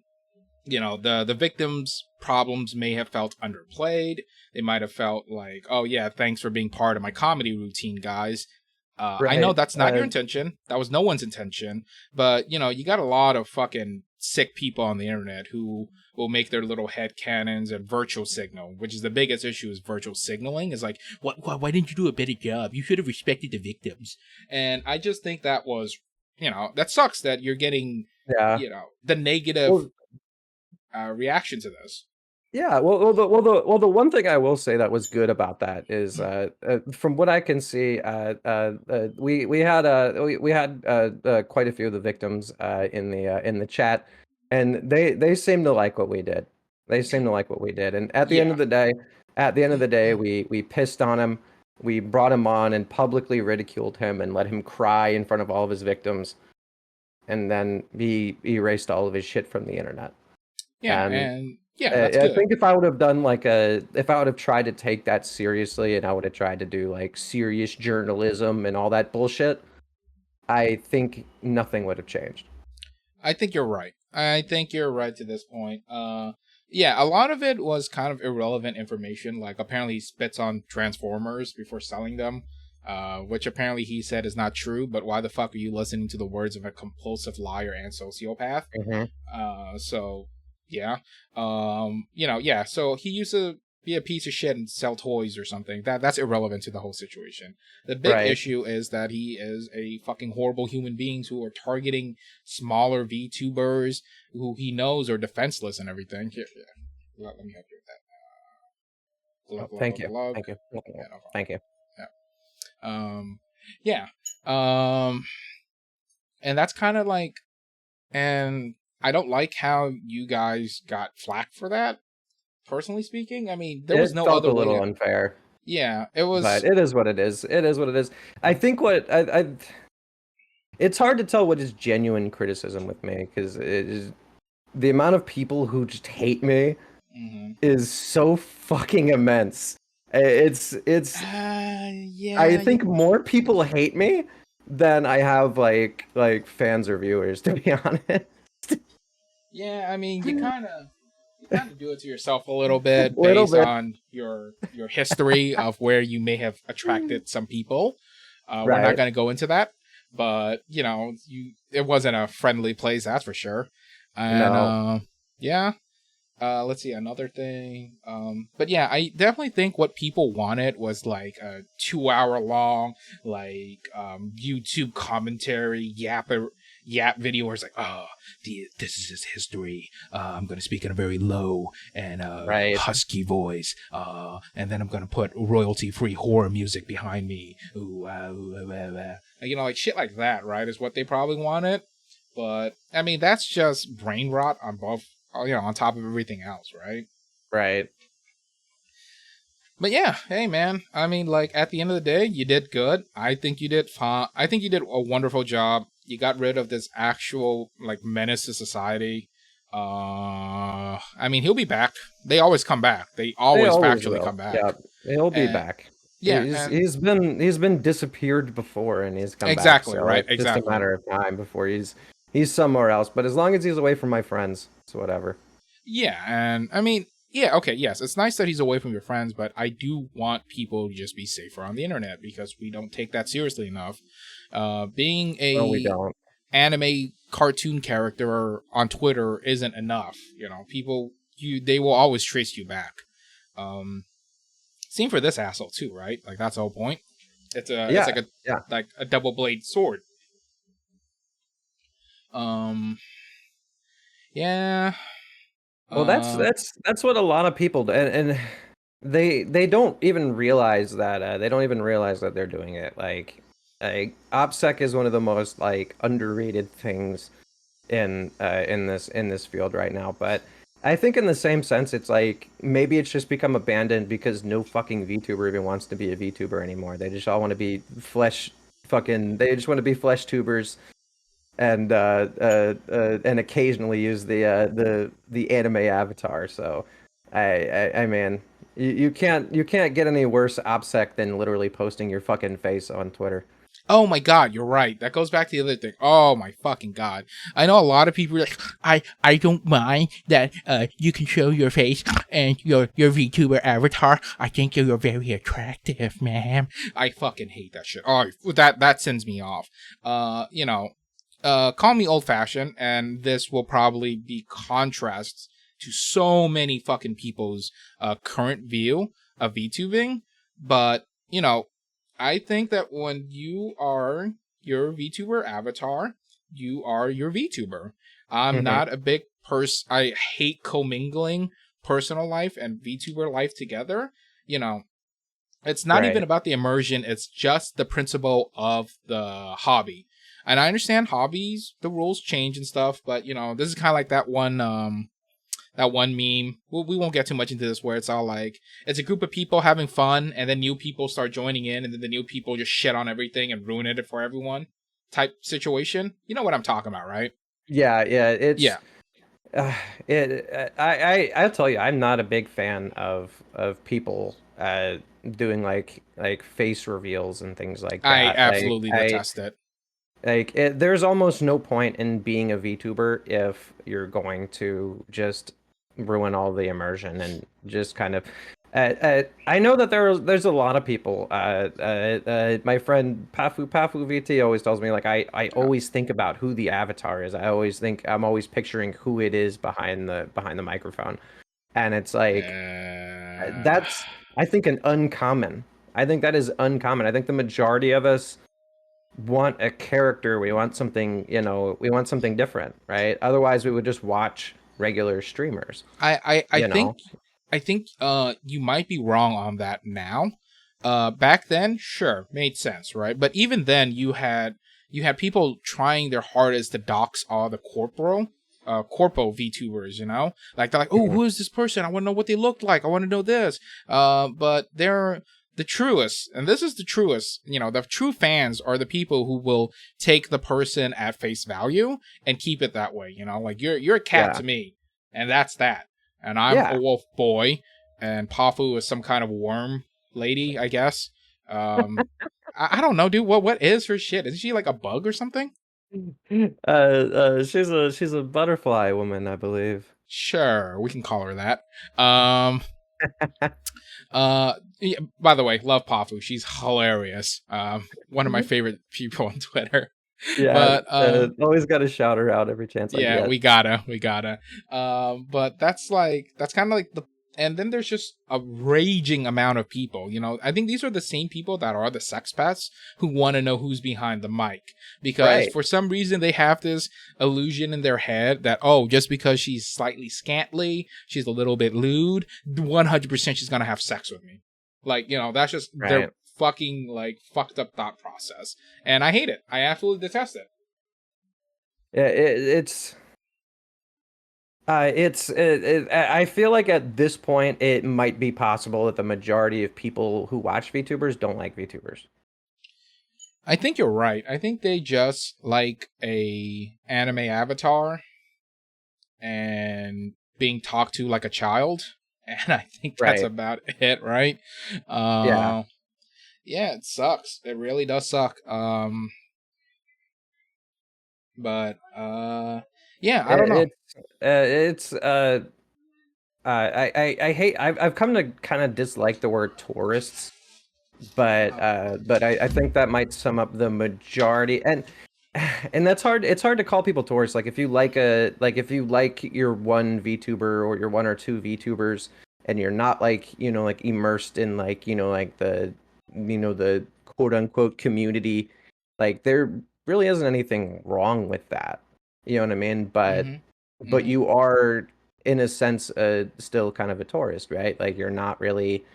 the victims' problems may have felt underplayed. They might have felt like, oh yeah, thanks for being part of my comedy routine, guys. I know right. that's not your intention. That was no one's intention. But you got a lot of fucking sick people on the internet who will make their little head cannons and virtual signal, which is the biggest issue. Is virtual signaling is like, what? Why didn't you do a better job? You should have respected the victims. And I just think that was, that sucks that you're getting, Yeah. the negative Well, reaction to this. yeah. The one thing I will say that was good about that is, from what I can see, we had quite a few of the victims in the chat, and they seem to like what we did. They seem to like what we did, and Yeah. at the end of the day, we pissed on him. We brought him on and publicly ridiculed him and let him cry in front of all of his victims, and then he erased all of his shit from the internet. Yeah, And and yeah, that's I good. think if I would have done if I would have tried to take that seriously and I would have tried to do like serious journalism and all that bullshit, I think nothing would have changed. I think you're right. I think you're right to this point. Yeah, a lot of it was kind of irrelevant information. Like, apparently he spits on Transformers before selling them, which apparently he said is not true. But why the fuck are you listening to the words of a compulsive liar and sociopath? Hmm. So yeah, yeah. So he used to be a piece of shit and sell toys or something. That's irrelevant to the whole situation. The big Right. issue is that he is a fucking horrible human being who are targeting smaller VTubers who he knows are defenseless and everything. Here, yeah. Let me help you with that. Oh, Glug, glug, thank glug, you. glug. Thank you. Yeah, no problem. Thank you. Yeah. Yeah. Um, and that's kind of like, and I don't like how you guys got flack for that. Personally speaking, I mean, there was It no felt other a way little to. unfair, Yeah, it but was. it is what it is. It is what it is. I think it's hard to tell what is genuine criticism with me because it is the amount of people who just hate me Mhm. is so fucking immense. It's I Yeah, think more people hate me than I have fans or viewers, to be honest. yeah. I mean, you kind of do it to yourself a little bit Little based bit. on your history of where you may have attracted some people. We're not Right. going to go into that, but it wasn't a friendly place, that's for sure. And No. yeah, let's see another thing. But yeah, I definitely think what people wanted was like a 2 hour long, like, YouTube commentary yap video where it's like, oh, this is his history. I'm gonna speak in a very low and Right. husky voice. And then I'm gonna put royalty free horror music behind me. Ooh, like shit like that, right? Is what they probably wanted. But I mean, that's just brain rot on both, on top of everything else, right? Right. But yeah, hey man, I mean, like, at the end of the day, you did good. I think you did fine. I think you did a wonderful job. You got rid of this actual like menace to society. I mean, he'll be back. They always come back. They They always always factually will. come back. Yeah. He'll be And back. yeah, and He's been disappeared before and he's come back, exactly, so right? it's just a Exactly. matter of time before he's somewhere else. But as long as he's away from my friends, it's whatever. Yeah, and I mean, yeah, okay, yes, it's nice that he's away from your friends, but I do want people to just be safer on the internet because we don't take that seriously enough. Being No, we a don't. anime cartoon character on Twitter isn't enough. People, they will always trace you back. Um, Same for this asshole too, right? Like, that's the whole point. It's Yeah. like a Yeah. like a double blade sword. Um, yeah. Well, Uh, that's what a lot of people do, and they don't even realize that they're doing it. Like, Like OPSEC is one of the most like underrated things in this field right now. But I think in the same sense, it's like maybe it's just become abandoned because no fucking VTuber even wants to be a VTuber anymore. They just all want to be flesh fucking. They just want to be flesh tubers and occasionally use the anime avatar. So I mean, you can't get any worse OPSEC than literally posting your fucking face on Twitter. Oh my god, you're right. That goes back to the other thing. Oh my fucking god. I know a lot of people are like, I don't mind that you can show your face and your VTuber avatar. I think you're very attractive, ma'am. I fucking hate that shit. Oh, that sends me off. Call me old fashioned, and this will probably be contrasts to so many fucking people's current view of VTubing, but I think that when you are your VTuber avatar, you are your VTuber. I'm Hmm. not a big person. I hate commingling personal life and VTuber life together. You know, it's not even Right. about the immersion, it's just the principle of the hobby. And I understand hobbies, the rules change and stuff, but this is kind of like that one meme. We won't get too much into this where it's all like it's a group of people having fun and then new people start joining in and then the new people just shit on everything and ruin it for everyone type situation. You know what I'm talking about, right? Yeah, yeah, Yeah. uh, I'll tell you, I'm not a big fan of people doing like face reveals and things like I that. absolutely detest it. There's almost no point in being a VTuber if you're going to just ruin all the immersion and just kind of. I know that there's a lot of people. My friend Pafu VT always tells me like I Yeah. always think about who the avatar is. I always think I'm always picturing who it is behind the microphone, and it's like Uh, that's I think an uncommon. I think that is uncommon. I think the majority of us want a character, we want something, we want something different, right? Otherwise, we would just watch regular streamers, I you think know? you might be wrong on that now. Back then, sure, made sense, right? But even then, you had people trying their hardest to dox all the corpo VTubers, like they're like, oh, Mhm. who is this person? I want to know what they look like. I want to know this. But they're the truest, and this is the truest. The true fans are the people who will take the person at face value and keep it that way. Like you're a cat Yeah. to me, and that's that. And I'm a Yeah. wolf boy, and Pafu is some kind of worm lady, I guess. Um, I don't know, dude. What is her shit? Is she like a bug or something? She's a butterfly woman, I believe. Sure, we can call her that. Um, yeah, by the way, love Pafu. She's hilarious. One of my favorite people on Twitter. Yeah, But always got to shout her out every chance I yeah, get. we gotta. But that's kind of like and then there's just a raging amount of people. I think these are the same people that are the sex pets who want to know who's behind the mic because Right. for some reason they have this illusion in their head that just because she's slightly scantly, she's a little bit lewd, 100% she's gonna have sex with me. Like that's just their Right. fucking like fucked up thought process, and I hate it. I absolutely detest it. Yeah, I feel like at this point it might be possible that the majority of people who watch VTubers don't like VTubers. I think you're right. I think they just like a anime avatar and being talked to like a child. And I think that's Right. about it, right? Yeah. Uh yeah, it sucks. It really does suck. But yeah, I don't know. It, it's I hate I've come to kind of dislike the word tourists, but I think that might sum up the majority, and that's hard. It's hard to call people tourists. Like if you like your one VTuber or your one or two VTubers, and you're not like like immersed in like like the quote unquote community, like there really isn't anything wrong with that. You know what I mean? Mhm. But Mhm. you are in a sense still kind of a tourist, right? Like you're not really.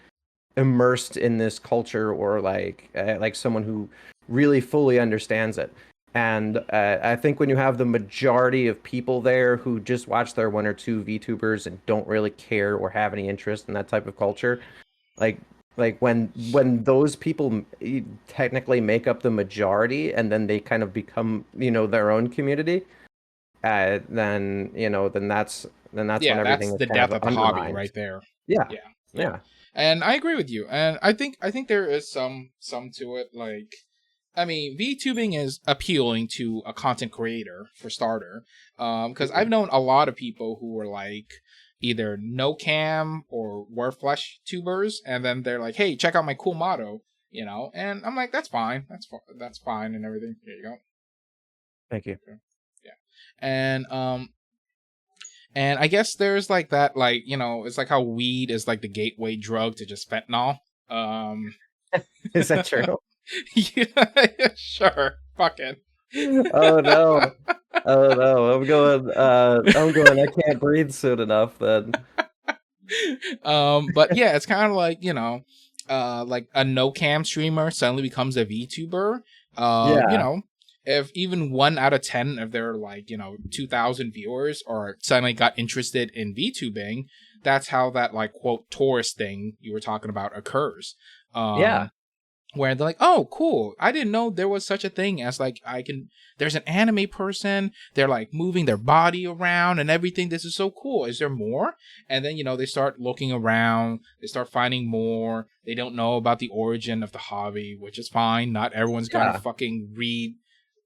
immersed in this culture, or like someone who really fully understands it. And I think when you have the majority of people there who just watch their one or two VTubers and don't really care or have any interest in that type of culture, like when those people technically make up the majority, and then they kind of become, their own community, then then that's when Yeah, that's everything is the kind death of of the hobby undermined. right there. Yeah, Yeah, yeah. yeah, And I agree with you. And I think there is some to it. Like, I mean, VTubing is appealing to a content creator for starter. Because I've known a lot of people who were like either no cam or were flesh tubers, and then they're like, "Hey, check out my cool motto," And I'm like, "That's fine. That's fine and everything. Here you go." thank you. Okay. Yeah. And I guess there's like that, like, it's like how weed is like the gateway drug to just fentanyl. Um, Is that true? yeah, sure, fuck it. Oh no. Oh no. I'm going, I can't breathe soon enough then. But yeah, it's kind of like, like a no cam streamer suddenly becomes a VTuber. Yeah. If even 1 out of 10 of their, like, 2,000 viewers or suddenly got interested in VTubing, that's how that, like, quote tourist thing you were talking about occurs. Yeah. Where they're like, "Oh, cool! I didn't know there was such a thing as, like, There's an anime person. They're like moving their body around and everything. This is so cool. Is there more?" And then they start looking around. They start finding more. They don't know about the origin of the hobby, which is fine. Not everyone's gonna Yeah. fucking read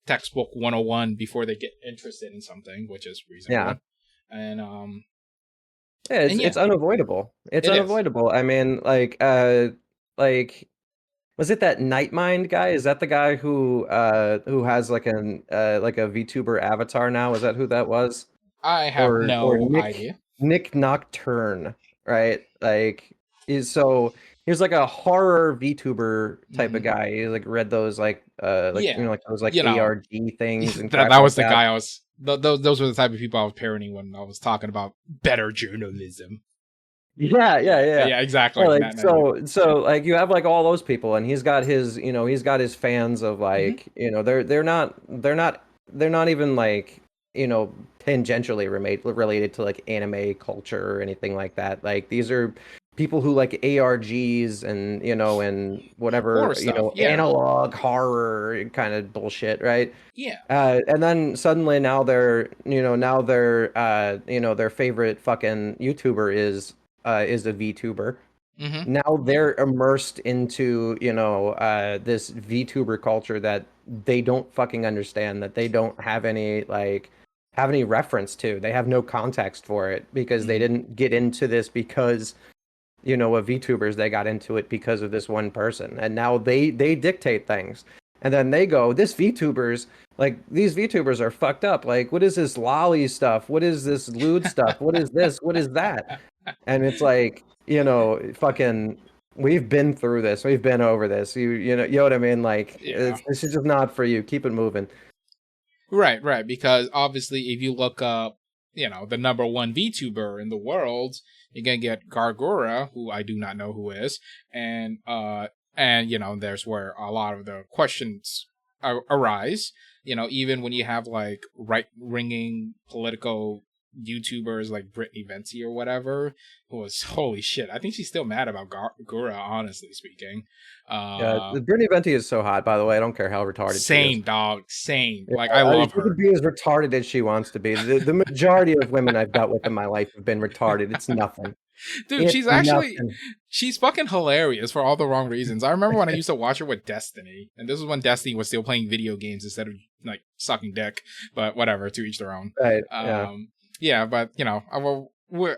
textbook 101 before they get interested in something, which is Yeah. reasonable. And Yeah, and it's yeah, unavoidable. It's it is. unavoidable. I mean, like was it that Nightmind guy? Is that the guy who has like a VTuber avatar now? Is that who that was? I have Or no Nick idea. Nick Nocturne, right? Like is so he's like a horror VTuber type of Hmm. guy. He like read those Yeah, like those like you know, ARG things and that crap that like was the that. guy I was. Those were the type of people I was parodying when I was talking about better journalism. Yeah, yeah, Yeah, yeah. yeah, Yeah, exactly. like That dude. so like you have like all those people, and he's got his fans of Hmm. like, they're not even like, tangentially related to like anime culture or anything like that. Like these are people who like ARGs and and whatever, Horror stuff. Yeah, analog horror kind of bullshit, right? yeah. And then suddenly their favorite fucking YouTuber is a VTuber. Hmm. Now they're immersed into, this VTuber culture that they don't fucking understand, that they don't have any reference to. They have no context for it because they Hmm. didn't get into this because, of VTubers. They got into it because of this one person, and now they dictate things. And then they go, these VTubers are fucked up. Like, what is this lolly stuff? What is this lewd stuff? What is this? What is that? And it's like, fucking, we've been through this. We've been over this. You know what I mean? Like, Yeah. this is just not for you. Keep it moving. Right, right. Because obviously, if you look up, the number one VTuber in the world, you're gonna get Gargura, who I do not know who is, and there's where a lot of the questions arise. Even when you have like right ringing political YouTubers like Brittany Venti or whatever, who was holy shit. I think she's still mad about Gargura, honestly speaking. Yeah, Uh, Brittany Venti is so hot, by the way. I don't care how retarded she is. Same dog, same. Yeah, Like, I she love could her. be as retarded as she wants to be. The majority of women I've dealt with in my life have been retarded. It's nothing. Dude, It's nothing. she's fucking hilarious for all the wrong reasons. I remember when I used to watch her with Destiny, and this was when Destiny was still playing video games instead of like sucking dick. But whatever, to each their own. Right. Yeah. Yeah, but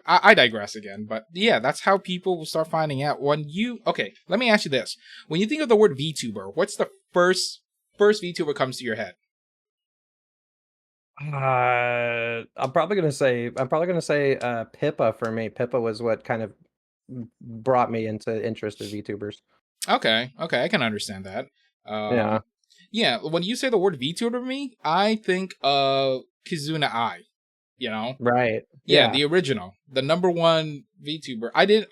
I digress again. But yeah, that's how people will start finding out. Okay, let me ask you this: when you think of the word VTuber, what's the first VTuber comes to your head? I'm probably gonna say Pippa for me. Pippa was what kind of brought me into interest in VTubers. Okay, okay, I can understand that. Yeah. Yeah, when you say the word VTuber to me, I think of Kizuna Ai. You know, Right. yeah, Yeah. the original, the number one VTuber. I didn't.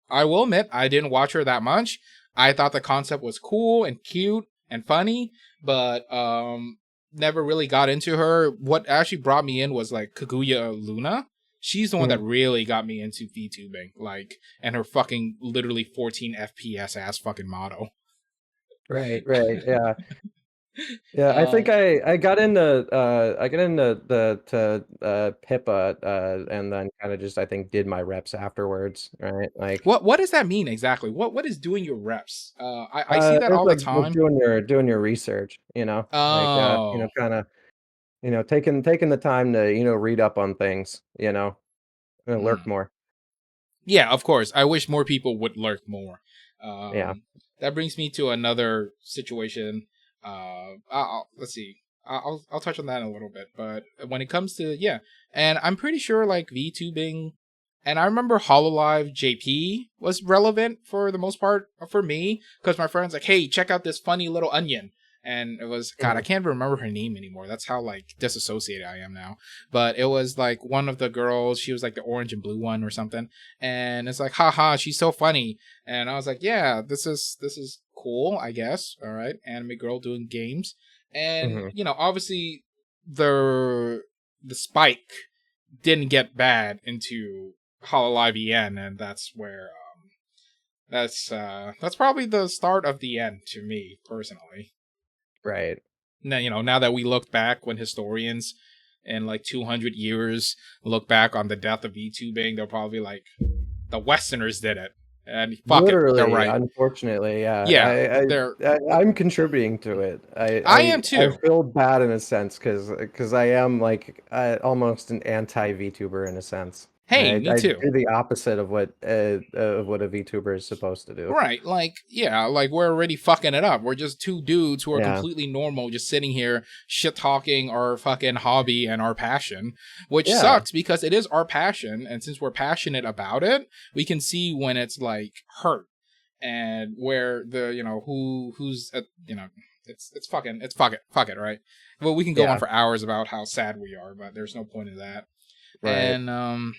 I will admit I didn't watch her that much. I thought the concept was cool and cute and funny, but never really got into her. What actually brought me in was like Kaguya Luna. She's the one that Mhm. really got me into VTubing, like, and her fucking literally 14 FPS ass fucking motto. Right, right, yeah. Yeah, I think Um, I got into Pippa and then kind of just I think did my reps afterwards, right? Like what does that mean exactly? What is doing your reps? I see that it's all the like time. doing your research, you know? Like Oh, kind of, taking the time to, read up on things, and lurk hmm. more. Yeah, of course. I wish more people would lurk more. Yeah. That brings me to another situation. Let's see. I'll touch on that in a little bit. But when it comes to yeah, and I'm pretty sure like VTubing, and I remember Hololive JP was relevant for the most part for me because my friend's like, hey, check out this funny little onion. And it was God, I Mhm. can't remember her name anymore. That's how like disassociated I am now. But it was like one of the girls. She was like the orange and blue one or something and it's like haha she's so funny and I was like yeah this is cool I guess all right anime girl doing games and Mhm. obviously the spike didn't get bad into Hololive EN and that's where that's probably the start of the end to me personally. Right. Now now that we look back when historians in like 200 years look back on the death of VTubing they'll probably like the Westerners did it, and fuck it, they're Literally, right. unfortunately, yeah. Yeah, they're. I'm contributing to it. I am I too. feel bad in a sense because I am like almost an anti VTuber in a sense. Hey, me I too. do the opposite of what a VTuber is supposed to do. Right, like yeah, like we're already fucking it up. We're just two dudes who are Yeah. completely normal, just sitting here shit talking our fucking hobby and our passion, which Yeah. sucks because it is our passion, and since we're passionate about it, we can see when it's like hurt and where the who's it's fuck it right. Well, we can go on Yeah. for hours about how sad we are, but there's no point in that. Right. And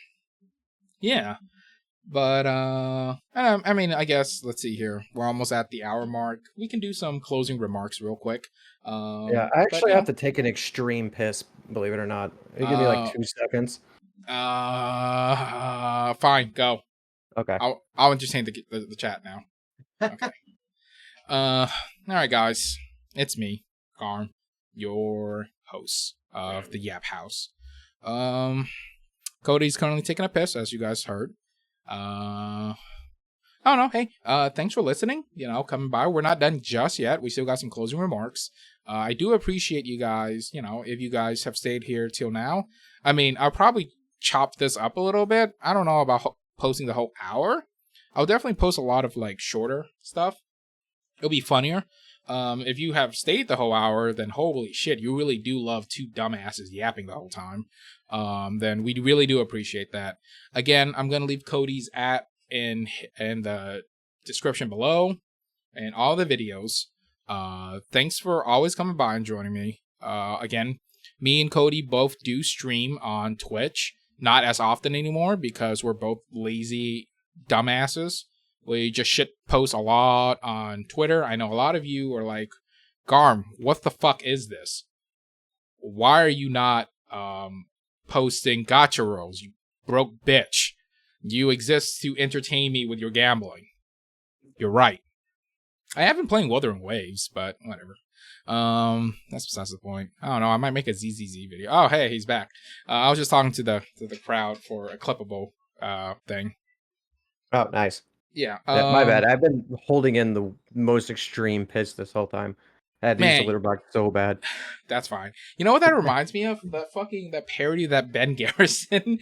yeah, but I mean, I guess let's see here. We're almost at the hour mark. We can do some closing remarks real quick. Yeah. I But actually have to take an extreme piss, believe it or not. You give me like uh 2 seconds. fine, go. Okay. I'll entertain the chat now. Okay. All right, guys. It's me, Garm, your host of the Yaphouse. Um, Cody's currently taking a piss, as you guys heard. I don't know. Hey, thanks for listening. Coming by. We're not done just yet. We still got some closing remarks. I do appreciate you guys. If you guys have stayed here till now. I mean, I'll probably chop this up a little bit. I don't know about posting the whole hour. I'll definitely post a lot of like shorter stuff. It'll be funnier. If you have stayed the whole hour, then holy shit, you really do love two dumbasses yapping the whole time. Then we really do appreciate that. Again, I'm gonna leave Cody's at in the description below and all the videos. Thanks for always coming by and joining me. Again, me and Cody both do stream on Twitch, not as often anymore because we're both lazy dumbasses. We just shit post a lot on Twitter. I know a lot of you are like, Garm, what the fuck is this? Why are you not posting gotcha rolls, you broke bitch? You exist to entertain me with your gambling. You're right. I have been playing Wuthering Waves, but whatever. That's besides the point. I don't know. I might make a ZZZ video. Oh, hey, he's back. I was just talking to the crowd for a clippable thing. Oh, nice. Yeah. Yeah, my bad. I've been holding in the most extreme piss this whole time. I had to use the Man, litter box so bad. that's fine. You know what that reminds me of? That parody of that Ben Garrison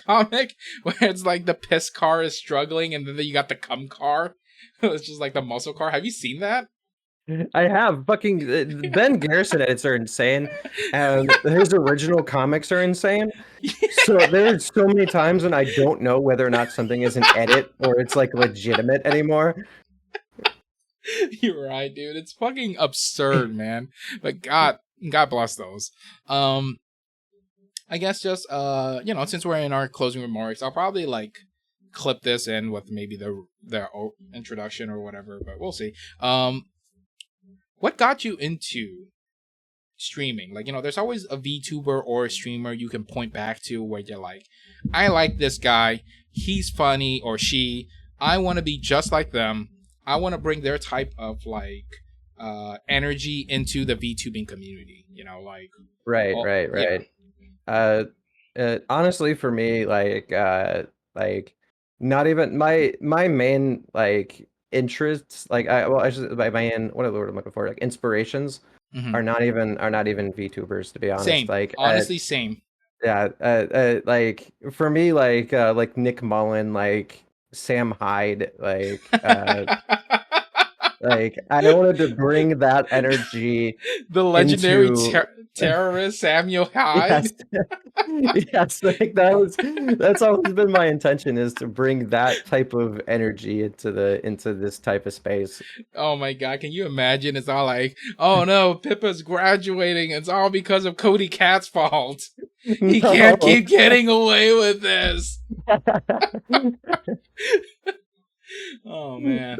comic where it's like the piss car is struggling and then you got the cum car. It's just like the muscle car. Have you seen that? I have fucking Ben Garrison edits are insane, and his original comics are insane. So there's so many times when I don't know whether or not something is an edit or it's like legitimate anymore. You're right, dude. It's fucking absurd, man. But God bless those. I guess just since we're in our closing remarks, I'll probably like clip this in with maybe the introduction or whatever, but we'll see. What got you into streaming? Like, there's always a VTuber or a streamer you can point back to where you're like, I like this guy, he's funny, or she, I want to be just like them. I want to bring their type of like energy into the VTubing community, like, Right, oh right, yeah. right. Uh, Honestly, for me, like not even my main like interests, like I should my main what are the word I'm looking for? Like inspirations Hmm. are not even VTubers, to be honest. Same, honestly, same. Yeah, like for me, like Nick Mullen, like Sam Hyde, like I wanted to bring that energy The legendary into terrorist Samuel Hyde. yes. Yes, like that's always been my intention, is to bring that type of energy into this type of space. Oh my god, can you imagine? It's all like, oh no, Pippa's graduating. It's all because of Cody Cat's fault. He can't No. keep getting away with this. Oh man.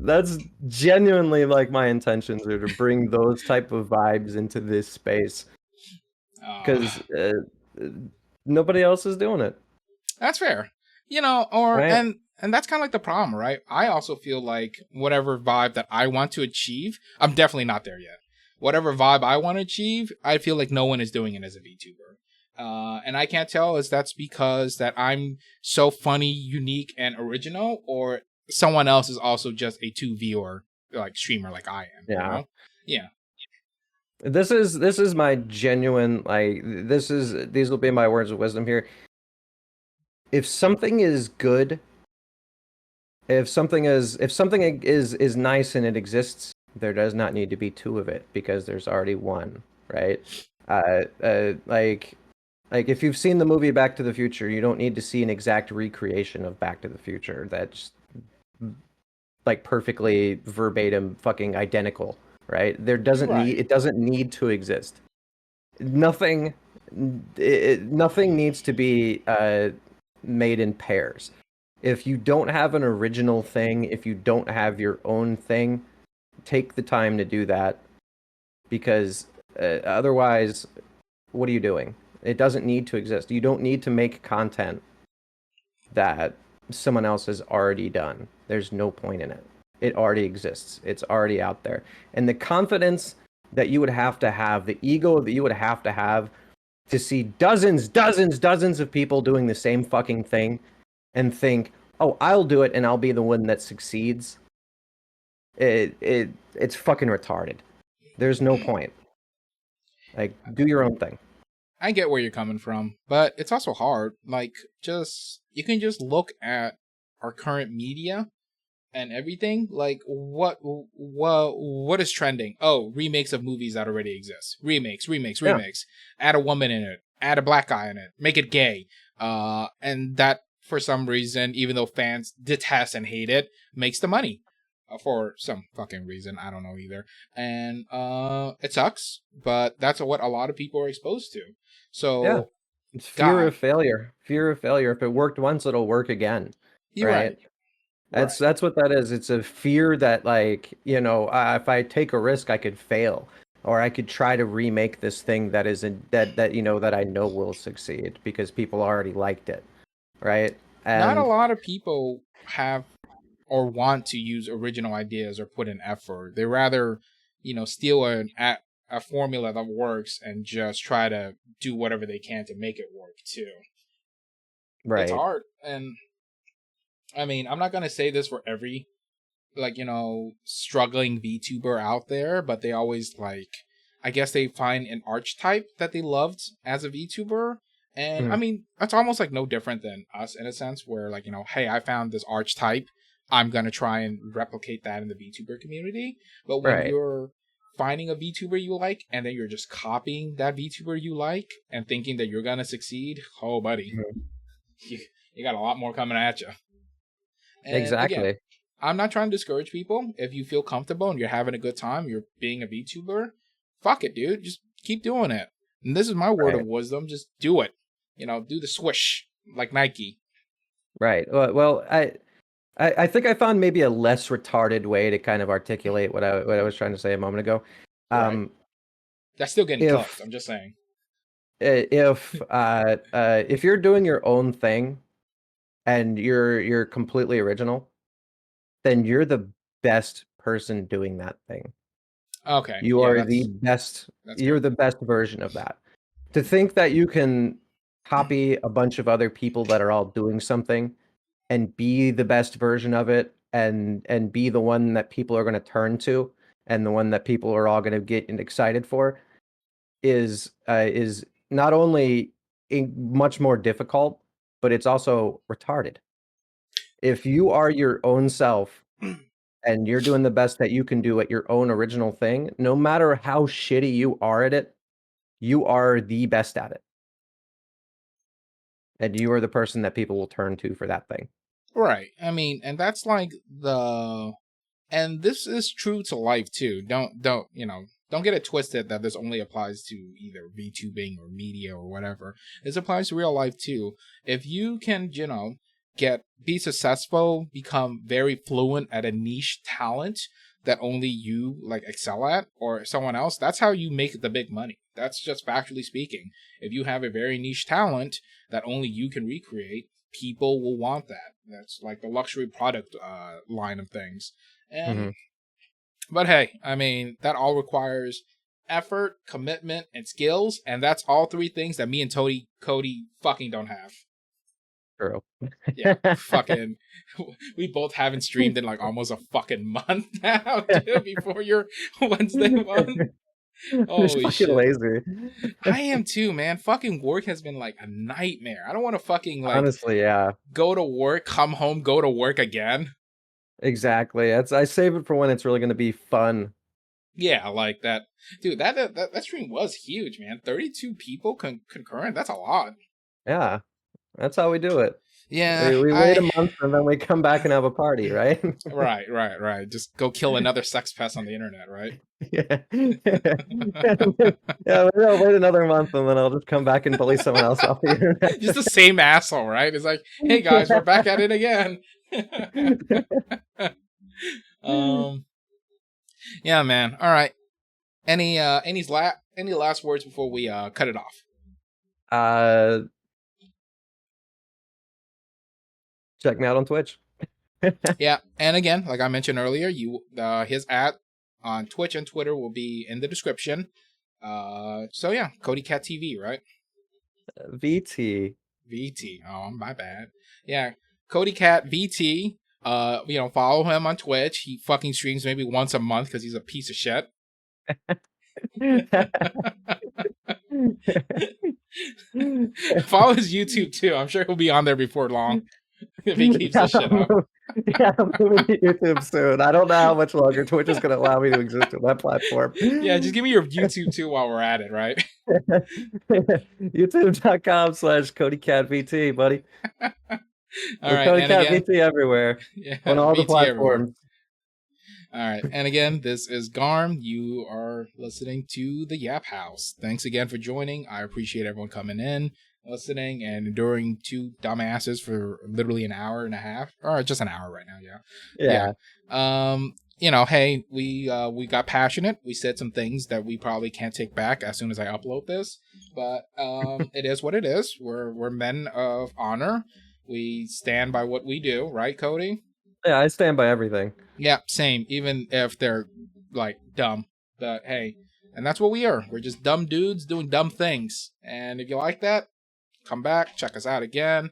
That's genuinely like my intentions are to bring those type of vibes into this space Uh, because nobody else is doing it, that's fair. Or right? and that's kind of like the problem, right? I also feel like whatever vibe that I want to achieve, I'm definitely not there yet. Whatever vibe I want to achieve, I feel like no one is doing it as a VTuber. And I can't tell is that's because that I'm so funny, unique, and original, or someone else is also just a 2 viewer like streamer like I am. Yeah. Yeah. This is my genuine like these will be my words of wisdom here. If something is good, if something is nice and it exists, there does not need to be two of it because there's already one, right? Like if you've seen the movie Back to the Future, you don't need to see an exact recreation of Back to the Future that's like perfectly verbatim fucking identical, right? Right. It doesn't need to exist. Nothing nothing needs to be made in pairs. If you don't have an original thing, if you don't have your own thing, take the time to do that because otherwise, what are you doing? It doesn't need to exist. You don't need to make content that someone else has already done. There's no point in it. It already exists. It's already out there. And the confidence that you would have, the ego that you would have to see dozens of people doing the same fucking thing and think, "Oh, I'll do it and I'll be the one that succeeds." It's fucking retarded. There's no point. Like, do your own thing. I get where you're coming from, but it's also hard. Like, just you can just look at our current media and everything. Like, what is trending? Oh, remakes of movies that already exist. Yeah. Remakes. Add a woman in it. Add a black guy in it. Make it gay. And that for some reason, even though fans detest and hate it, makes the money. For some fucking reason, I don't know either. And it sucks, but that's what a lot of people are exposed to. Yeah. So, It's fear God, of failure. Fear of failure. If it worked once, it'll work again. you're right. Right? Right. That's what that is. It's a fear that like, if I take a risk, I could fail. Or I could try to remake this thing that isn't that that I know will succeed because people already liked it. Right? Not a And lot of people have or want to use original ideas or put in effort. They rather, steal a formula that works and just try to do whatever they can to make it work too. It's right. hard. And I mean, I'm not going to say this for every like struggling VTuber out there, but they always like I guess they find an archetype that they loved as a VTuber. And I Mhm. mean, that's almost like no different than us in a sense where like, hey, I found this archetype. I'm gonna try and replicate that in the VTuber community. But when Right. you're finding a VTuber you like and then you're just copying that VTuber you like and thinking that you're gonna succeed, oh buddy, Mhm. you, you got a lot more coming at you. And again, Exactly. I'm not trying to discourage people. If you feel comfortable and you're having a good time, you're being a VTuber, fuck it, dude. Just keep doing it. And this is my word of Right. wisdom. Just do it. Do the swish like Nike. Right. Well, I think I found maybe a less retarded way to kind of articulate what I was trying to say a moment ago. Right. Um, That's still getting clipped. if I'm just saying. if you're doing your own thing and you're completely original, then you're the best person doing that thing. Okay. You Yeah, are the best. that's You're good. the best version of that. To think that you can copy a bunch of other people that are all doing something and be the best version of it and be the one that people are going to turn to and the one that people are all going to get excited for is not only much more difficult, but it's also retarded. If you are your own self and you're doing the best that you can do at your own original thing, no matter how shitty you are at it, you are the best at it. And you are the person that people will turn to for that thing. Right. I mean, and that's like the and this is true to life too. Don't get it twisted that this only applies to either VTubing or media or whatever. This applies to real life too. If you can, be successful, become very fluent at a niche talent that only you like excel at or someone else, that's how you make the big money. That's just factually speaking. If you have a very niche talent that only you can recreate, people will want that. That's like the luxury product line of things. And Hmm. but hey, I mean, that all requires effort, commitment, and skills, and that's all three things that me and Cody fucking don't have. True. Yeah, fucking we both haven't streamed in like almost a fucking month now, dude, before your Wednesday one. Just Holy fucking shit. lazy. I am too, man. Fucking work has been like a nightmare. I don't want to fucking like Honestly, yeah. go to work, come home, go to work again. Exactly. I save it for when it's really going to be fun. Yeah, like that, dude. That stream was huge, man. 32 people concurrent. That's a lot. Yeah, that's how we do it. Yeah, We wait a I. month and then we come back and have a party, right? Right. Just go kill another sex pest on the internet, right? Yeah. Yeah, we'll wait another month and then I'll just come back and bully someone else off the Just the same asshole, right? It's like, hey guys, we're back at it again. internet. um. Yeah, man. All right. Any last words before we cut it off? Uh, check me out on Twitch. Yeah, and again, like I mentioned earlier, his ad on Twitch and Twitter will be in the description. So yeah, Cody Cat TV, right? VT. VT. Oh, my bad. Yeah, Cody Cat VT. Follow him on Twitch. He fucking streams maybe once a month because he's a piece of shit. Follow his YouTube too. I'm sure he'll be on there before long if he keeps Yeah, this shit up. yeah, I'm moving to YouTube soon. I don't know how much longer Twitch is going to allow me to exist on that platform. Yeah, just give me your YouTube too while we're at it, right? YouTube.com/CodyCatVT, buddy. All We're right, and again, CodyCatVT everywhere on yeah, all the VT everywhere. platforms. All right. And again, this is Garm. You are listening to the Yaphouse. Thanks again for joining. I appreciate everyone coming in, listening, and enduring two dumbasses for literally an hour and a half. Or just an hour right now, yeah. Yeah. Yeah. Hey, we got passionate. We said some things that we probably can't take back as soon as I upload this. But it is what it is. We're men of honor. We stand by what we do, right, Cody? Yeah, I stand by everything. Yeah, same. Even if they're like dumb, but hey, and that's what we are. We're just dumb dudes doing dumb things. And if you like that, come back, check us out again.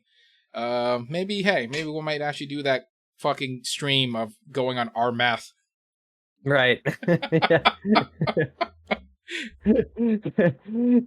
Maybe we might actually do that fucking stream of going on our meth. Right. Yeah.